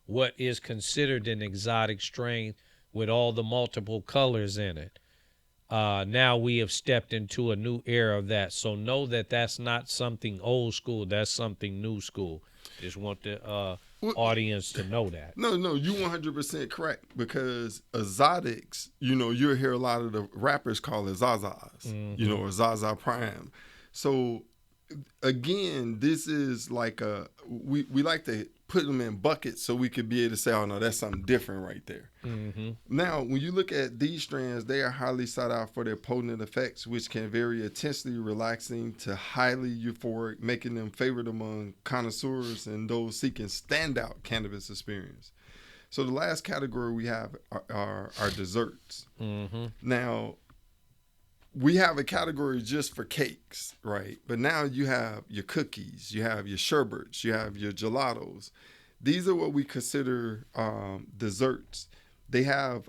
what is considered an exotic strain with all the multiple colors in it. Now we have stepped into a new era of that. So know that that's not something old school. That's something new school. Just want the audience to know that. No, you 100% correct, because exotics, you'll hear a lot of the rappers call it Zazas, or Zaza Prime. So again, this is like we like to put them in buckets so we could be able to say, oh no, that's something different right there. Now, when you look at these strands, they are highly sought out for their potent effects, which can vary intensely relaxing to highly euphoric, making them favored among connoisseurs and those seeking standout cannabis experience. So the last category we have are desserts. Now, we have a category just for cakes, right? But now you have your cookies, you have your sherbets, you have your gelatos. These are what we consider desserts. They have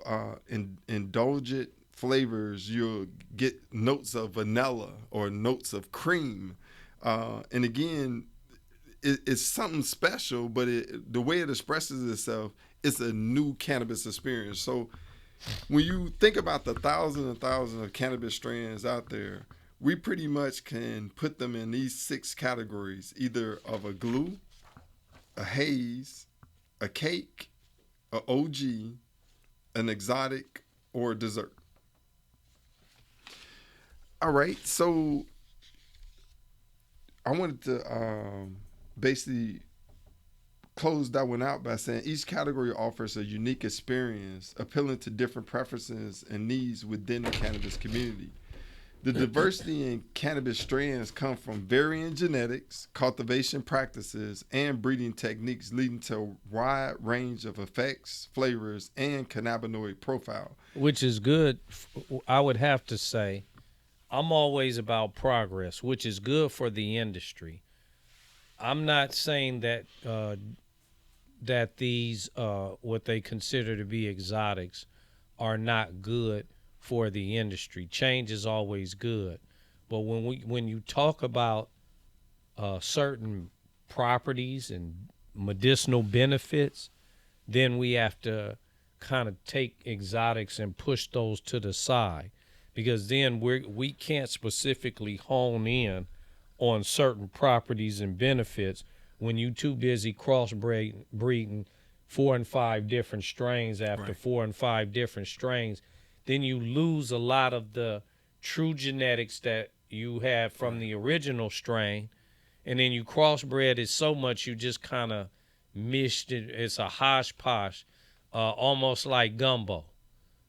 indulgent flavors. You'll get notes of vanilla or notes of cream. And again, it's something special, but the way it expresses itself, it's a new cannabis experience. So when you think about the thousands and thousands of cannabis strands out there, we pretty much can put them in these 6 categories, either of a glue, a haze, a cake, a OG, an exotic, or a dessert. All right, so I wanted to basically close that one out by saying each category offers a unique experience, appealing to different preferences and needs within the cannabis community. The diversity in cannabis strands come from varying genetics, cultivation practices, and breeding techniques, leading to a wide range of effects, flavors, and cannabinoid profile. Which is good. I would have to say, I'm always about progress, which is good for the industry. I'm not saying that that these what they consider to be exotics are not good for the industry. Change is always good, but when you talk about certain properties and medicinal benefits, then we have to kind of take exotics and push those to the side, because then we can't specifically hone in on certain properties and benefits when you too busy breeding 4 and 5 different strains after Right. 4 and 5 different strains. Then you lose a lot of the true genetics that you had from the original strain, and then you crossbred it so much you just kind of mixed it. It's a hodgepodge, almost like gumbo.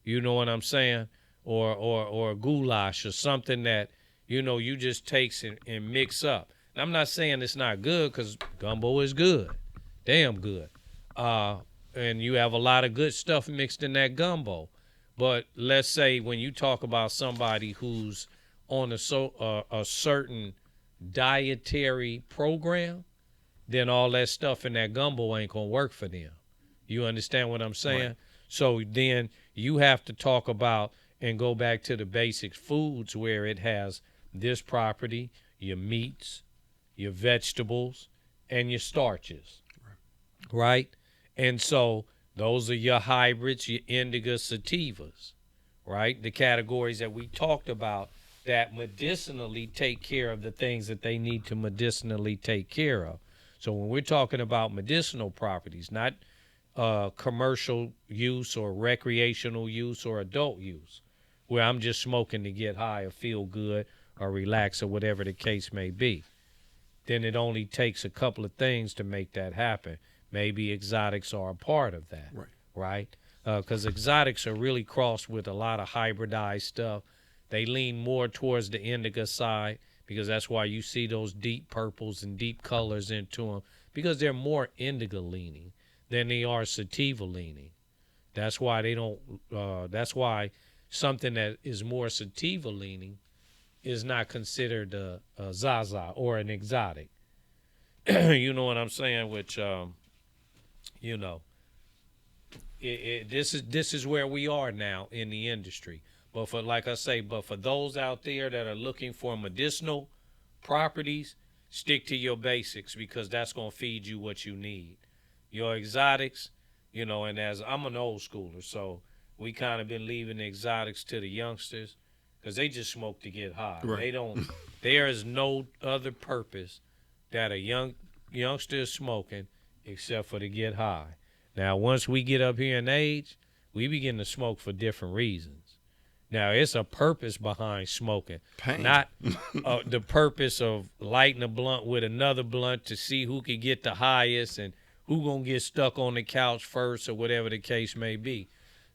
You know what I'm saying? Or goulash or something that, you just takes and mix up. And I'm not saying it's not good, because gumbo is good, damn good. And you have a lot of good stuff mixed in that gumbo. But let's say when you talk about somebody who's on a certain dietary program, then all that stuff in that gumbo ain't gonna work for them. You understand what I'm saying? Right. So then you have to talk about and go back to the basic foods where it has this property: your meats, your vegetables, and your starches, right? And so those are your hybrids, your indica sativas, right? The categories that we talked about that medicinally take care of the things that they need to medicinally take care of. So when we're talking about medicinal properties, not commercial use or recreational use or adult use, where I'm just smoking to get high or feel good or relax or whatever the case may be, then it only takes a couple of things to make that happen. Maybe exotics are a part of that, right? Because exotics are really crossed with a lot of hybridized stuff. They lean more towards the indica side, because that's why you see those deep purples and deep colors into them, because they're more indica leaning than they are sativa leaning. That's why they don't. That's why something that is more sativa leaning is not considered a Zaza or an exotic. You know what I'm saying? Which, this is where we are now in the industry. But for those out there that are looking for medicinal properties, stick to your basics, because that's gonna feed you what you need. Your exotics, and as I'm an old schooler, so we kind of been leaving the exotics to the youngsters, because they just smoke to get high. Right. They don't. There is no other purpose that a youngster is smoking except for to get high. Now, once we get up here in age, we begin to smoke for different reasons. Now, it's a purpose behind smoking, Pain. not the purpose of lighting a blunt with another blunt to see who can get the highest and who gonna get stuck on the couch first or whatever the case may be.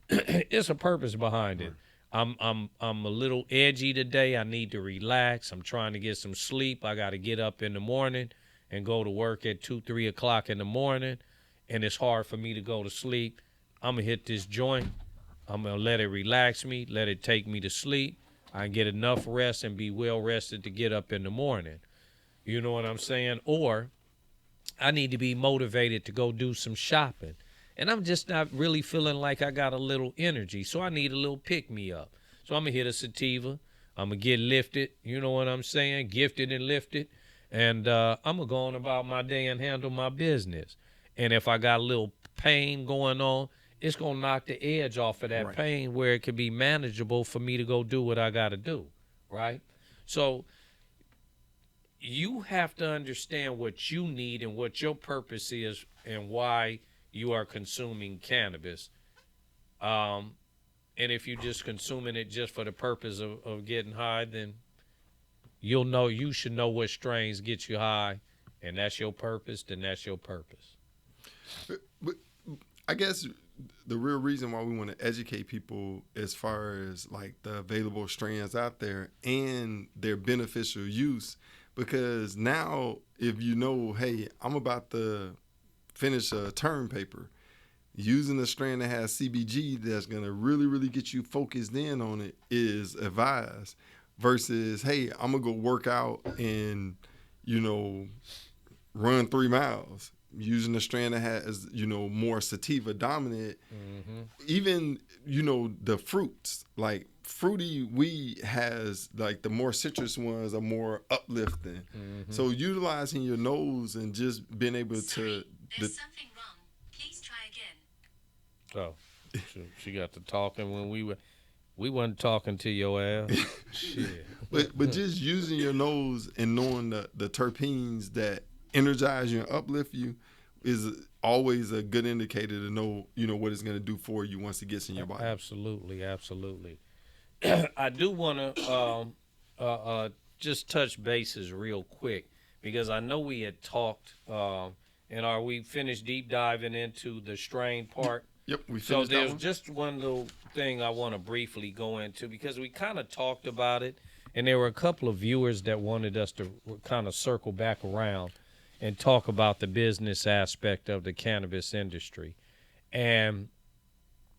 It's a purpose behind it. I'm a little edgy today. I need to relax. I'm trying to get some sleep. I got to get up in the morning and go to work at 2, 3 o'clock in the morning, and it's hard for me to go to sleep. I'm gonna hit this joint. I'm gonna let it relax me, let it take me to sleep. I can get enough rest and be well rested to get up in the morning. You know what I'm saying? Or I need to be motivated to go do some shopping, and I'm just not really feeling like I got a little energy, so I need a little pick-me-up. So I'm going to hit a sativa. I'm going to get lifted, you know what I'm saying, gifted and lifted, and I'm going to go on about my day and handle my business. And if I got a little pain going on, it's going to knock the edge off of that pain where it could be manageable for me to go do what I got to do, right? So you have to understand what you need and what your purpose is and why you are consuming cannabis. And if you're just consuming it just for the purpose of getting high, then you should know what strains get you high, and that's your purpose, then that's your purpose. But I guess the real reason why we want to educate people as far as like the available strands out there and their beneficial use, because now if you know, hey, I'm about to finish a term paper, using a strand that has CBG that's going to really, really get you focused in on it is advised versus, hey, I'm going to go work out and, run 3 miles. Using a strand that has, more sativa dominant. Mm-hmm. Even, the fruits, like fruity weed has, like the more citrus ones are more uplifting. Mm-hmm. So utilizing your nose and just being able to. There's something wrong. Please try again. Oh, she got to talking when we wasn't talking to your ass. Shit. But just using your nose and knowing the terpenes that energize you and uplift you is always a good indicator to know, what it's going to do for you once it gets in your body. Absolutely. I do want to just touch bases real quick because I know we had talked, and are we finished deep diving into the strain part? Yep, we finished So that there's one. just one little thing I want to briefly go into because we kind of talked about it, and there were a couple of viewers that wanted us to kind of circle back around and talk about the business aspect of the cannabis industry. And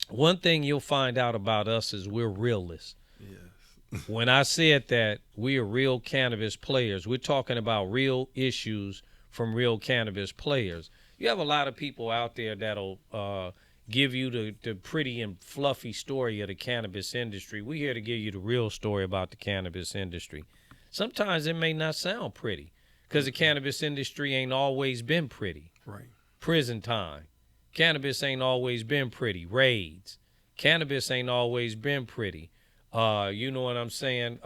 one thing you'll find out about us is we're realists. Yes. When I said that we are real cannabis players, we're talking about real issues from real cannabis players. You have a lot of people out there that'll give you the pretty and fluffy story of the cannabis industry. We're here to give you the real story about the cannabis industry. Sometimes it may not sound pretty because the cannabis industry ain't always been pretty. Right. Prison time. Cannabis ain't always been pretty. Raids. Cannabis ain't always been pretty. You know what I'm saying?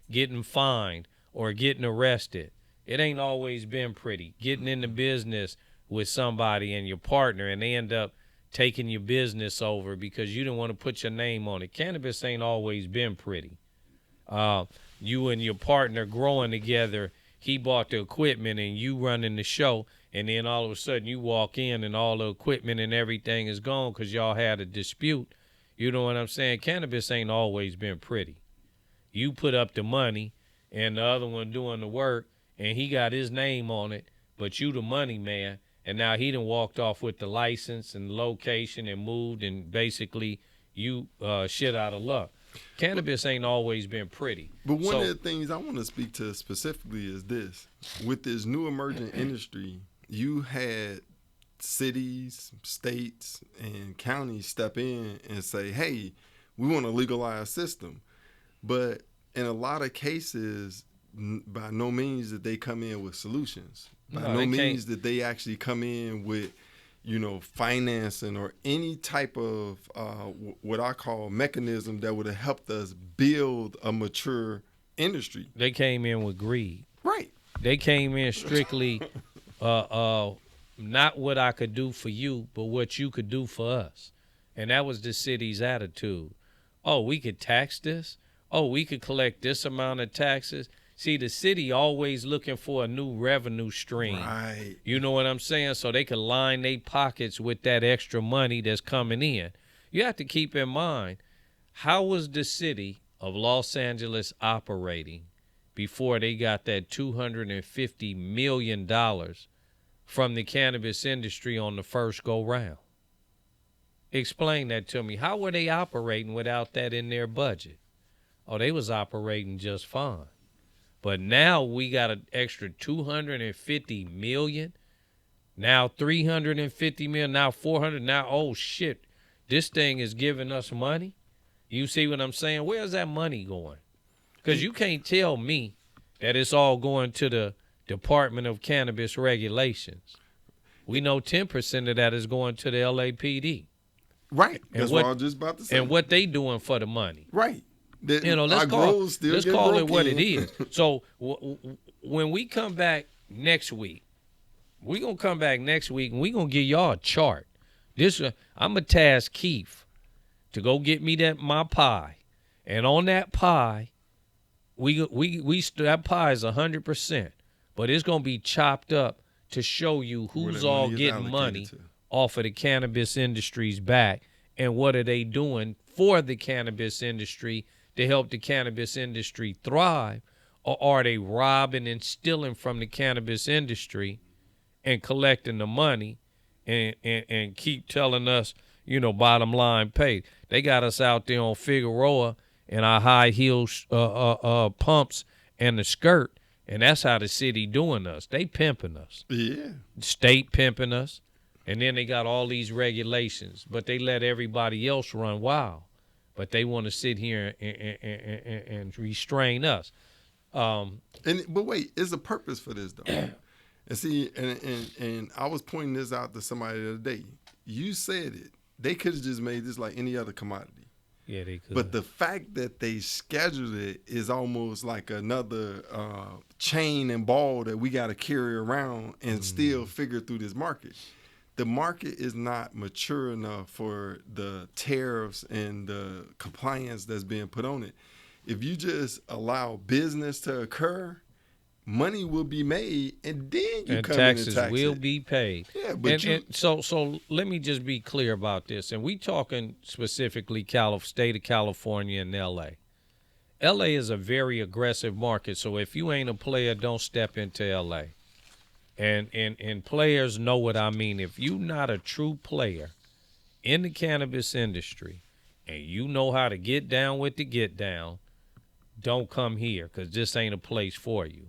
Getting fined or getting arrested. It ain't always been pretty. Getting into business with somebody and your partner and they end up taking your business over because you didn't want to put your name on it. Cannabis ain't always been pretty. You and your partner growing together, he bought the equipment and you running the show, and then all of a sudden you walk in and all the equipment and everything is gone because y'all had a dispute. You know what I'm saying? Cannabis ain't always been pretty. You put up the money and the other one doing the work, and he got his name on it, but you the money man, and now he done walked off with the license and location and moved, and basically you shit out of luck. Cannabis ain't always been pretty. But one of the things I want to speak to specifically is this. With this new emerging industry, you had cities, states, and counties step in and say, hey, we want a legalized system. But in a lot of cases, by no means did they come in with solutions. By no means did they actually come in with, financing or any type of what I call mechanism that would have helped us build a mature industry. They came in with greed. Right. They came in strictly not what I could do for you, but what you could do for us. And that was the city's attitude. Oh, we could tax this? Oh, we could collect this amount of taxes? See, the city always looking for a new revenue stream. Right. You know what I'm saying? So they can line their pockets with that extra money that's coming in. You have to keep in mind, how was the city of Los Angeles operating before they got that $250 million from the cannabis industry on the first go-round? Explain that to me. How were they operating without that in their budget? Oh, they was operating just fine. But now we got an extra $250 million, now $350 million, now $400, now, oh, shit, this thing is giving us money? You see what I'm saying? Where's that money going? Because you can't tell me that it's all going to the Department of Cannabis Regulations. We know 10% of that is going to the LAPD. Right. That's what I was just about to say. And what they doing for the money. Right. Let's call it what it is. So when we come back next week, we're going to come back next week and we're going to give y'all a chart. I'm going to task Keith to go get me my pie. And on that pie, that pie is 100%, but it's going to be chopped up to show you Where who's that all money is getting allocated money to. off of the cannabis industry's back, and what are they doing for the cannabis industry to help the cannabis industry thrive, or are they robbing and stealing from the cannabis industry and collecting the money and keep telling us, bottom line pay. They got us out there on Figueroa in our high heel pumps and the skirt, and that's how the city doing us. They pimping us. Yeah. State pimping us, and then they got all these regulations, but they let everybody else run wild. But they want to sit here and restrain us. But wait, there's a purpose for this though. And see, and I was pointing this out to somebody the other day. You said it. They could have just made this like any other commodity. Yeah, they could. But the fact that they scheduled it is almost like another chain and ball that we got to carry around and still figure through this market. The market is not mature enough for the tariffs and the compliance that's being put on it. If you just allow business to occur, money will be made, and then you come in and taxes tax will it. be paid. Yeah, but so let me just be clear about this, and we talking specifically state of California and L.A. L.A. is a very aggressive market, so if you ain't a player, don't step into L.A. And players know what I mean. If you not a true player in the cannabis industry and you know how to get down with the get down, don't come here, because this ain't a place for you.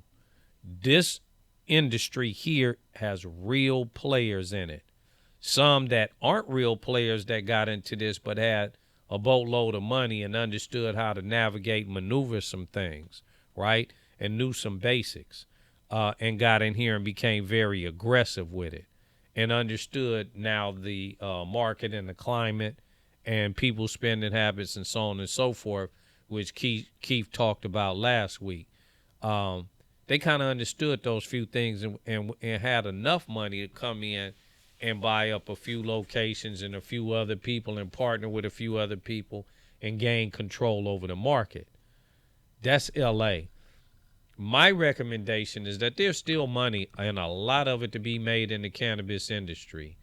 This industry here has real players in it. Some that aren't real players that got into this but had a boatload of money and understood how to navigate, maneuver some things, right? And knew some basics, and got in here and became very aggressive with it and understood now the market and the climate and people's spending habits and so on and so forth, which Keith talked about last week. They kind of understood those few things and had enough money to come in and buy up a few locations and a few other people and partner with a few other people and gain control over the market. That's L.A. My recommendation is that there's still money and a lot of it to be made in the cannabis industry.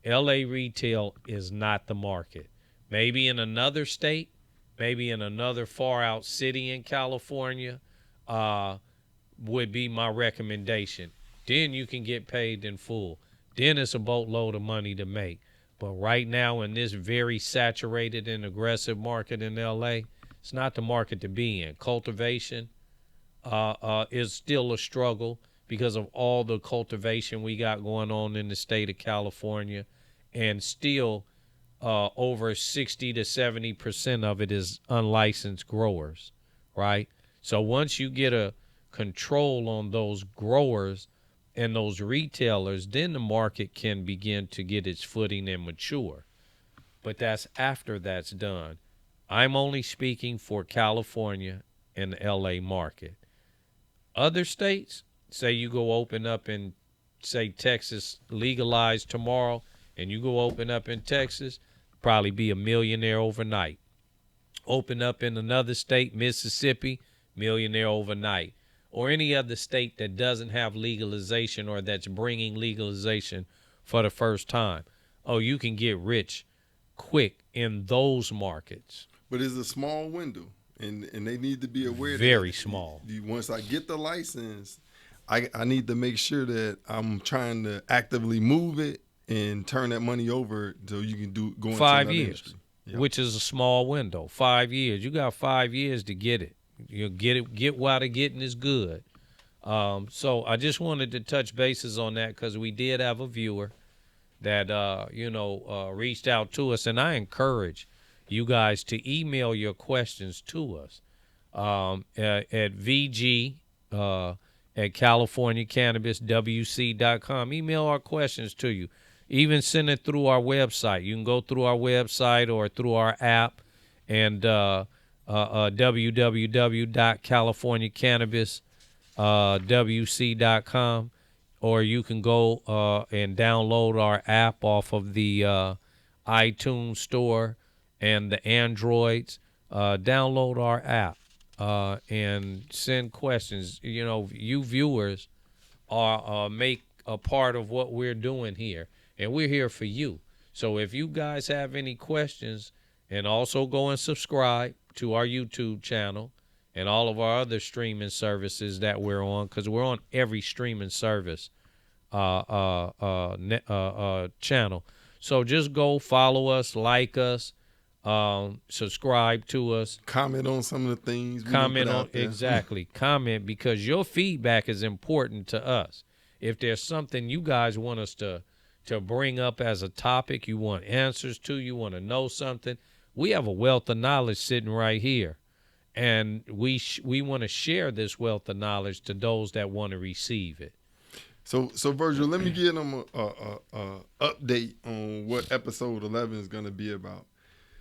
L.A. retail is not the market. Maybe in another state, maybe in another far out city in California, would be my recommendation. Then you can get paid in full. Then it's a boatload of money to make. But right now in this very saturated and aggressive market in LA, it's not the market to be in. Cultivation is still a struggle because of all the cultivation we got going on in the state of California. And still over 60 to 70% of it is unlicensed growers, right? So once you get a control on those growers and those retailers, then the market can begin to get its footing and mature. But that's after that's done. I'm only speaking for California and the LA market. Other states, say you go open up in, say, Texas, legalized tomorrow, and you go open up in Texas, probably be a millionaire overnight. Open up in another state, Mississippi, millionaire overnight. Or any other state that doesn't have legalization or that's bringing legalization for the first time. Oh, you can get rich quick in those markets. But it's a small window, and they need to be aware. Very small. Once I get the license, I need to make sure that I'm trying to actively move it and turn that money over so you can go into 5 another years, industry. Yep. which is a small window. 5 years. You got 5 years to get it. You get while the getting is good. So I just wanted to touch bases on that because we did have a viewer that reached out to us, and I encourage you guys to email your questions to us at VG at CaliforniaCannabisWC.com. Email our questions to you. Even send it through our website. You can go through our website or through our app and www.californiacannabiswc.com, or you can go and download our app off of the iTunes store and the Androids. Download our app and send questions. You viewers make a part of what we're doing here, and we're here for you. So if you guys have any questions, and also go and subscribe to our YouTube channel and all of our other streaming services that we're on, because we're on every streaming service channel. So just go follow us, like us, subscribe to us. Comment on some of the things. Comment on, exactly. Comment, because your feedback is important to us. If there's something you guys want us to bring up as a topic, you want answers to, you want to know something, we have a wealth of knowledge sitting right here. And we want to share this wealth of knowledge to those that want to receive it. So Virgil, let me give them a update on what episode 11 is going to be about.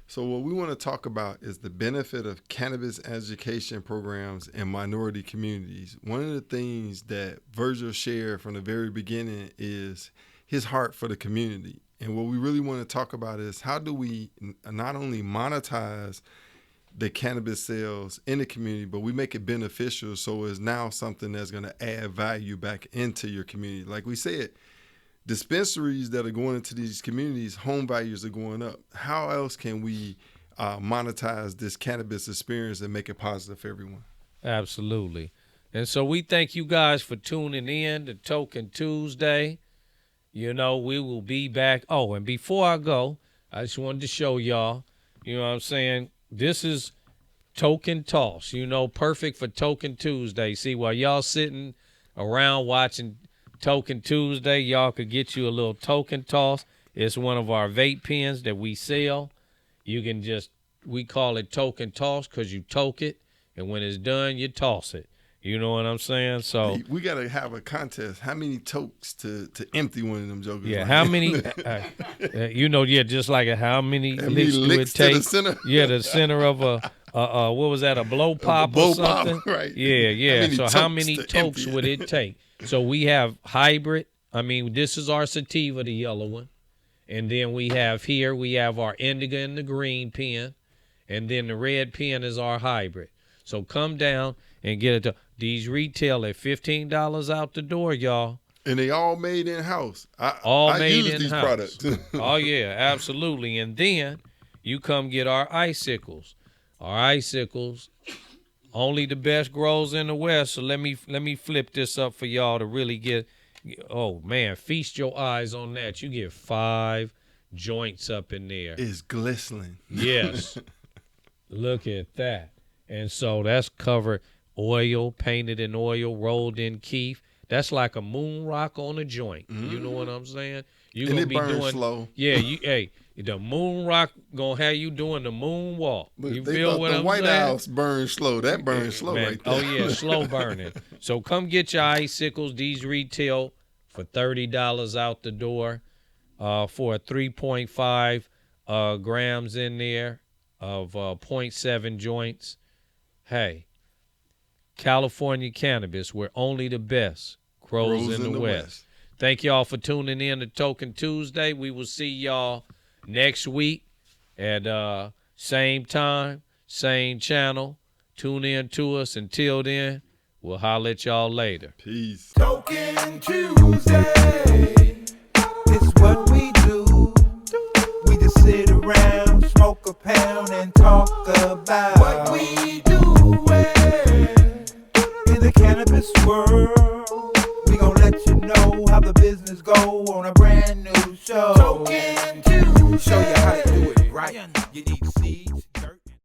So what we want to talk about is the benefit of cannabis education programs in minority communities. One of the things that Virgil shared from the very beginning is his heart for the community. And what we really want to talk about is how do we not only monetize the cannabis sales in the community, but we make it beneficial so it's now something that's going to add value back into your community. Like we said, dispensaries that are going into these communities, home values are going up. How else can we monetize this cannabis experience and make it positive for everyone? Absolutely. And so we thank you guys for tuning in to Token Tuesday. You know, we will be back. Oh, and before I go, I just wanted to show y'all, you know what I'm saying? This is Token Toss, you know, perfect for Token Tuesday. See, while y'all sitting around watching Token Tuesday, y'all could get you a little token toss. It's one of our vape pens that we sell. You can just, we call it token toss because you toke it, and when it's done, you toss it. You know what I'm saying? So hey, we got to have a contest. How many tokes to empty one of them jokers? Yeah, how many, you know, yeah, just like how many licks do it take? To the center? Yeah, the center of a what was that, a blow pop blow or something? pop, right. Yeah. So how many to tokes empty would it take? So we have hybrid. I mean, this is our sativa, the yellow one. And then we have our indigo and the green pen. And then the red pen is our hybrid. So come down and get it. These retail at $15 out the door, y'all. And they all made in-house. All I made use in-house. these products. Oh, yeah, absolutely. And then you come get our icicles. Our icicles, only the best grows in the West. So let me flip this up for y'all to really get, oh, man, feast your eyes on that. You get 5 joints up in there. It's glistening. Yes. Look at that. And so that's covered oil, painted in oil, rolled in keef. That's like a moon rock on a joint. Mm-hmm. You know what I'm saying? You gonna be doing slow. Yeah, the moon rock gonna have you doing the moon walk. You feel what I'm saying? The White House burns slow. That burns slow, man. Right there. Oh yeah, slow burning. So come get your icicles. These retail for $30 out the door, for a 3.5 grams in there of 0.7 joints. Hey, California cannabis, where only the best grows in the West. Thank y'all for tuning in to Token Tuesday. We will see y'all next week at same time, same channel. Tune in to us. Until then, we'll holler at y'all later. Peace. Token Tuesday, it's what we do. We just sit around, smoke a pound, and talk about what we do in the cannabis world. We gon' let you know how the business go on a brand new show. Token Tuesday, show you how to do it right. You need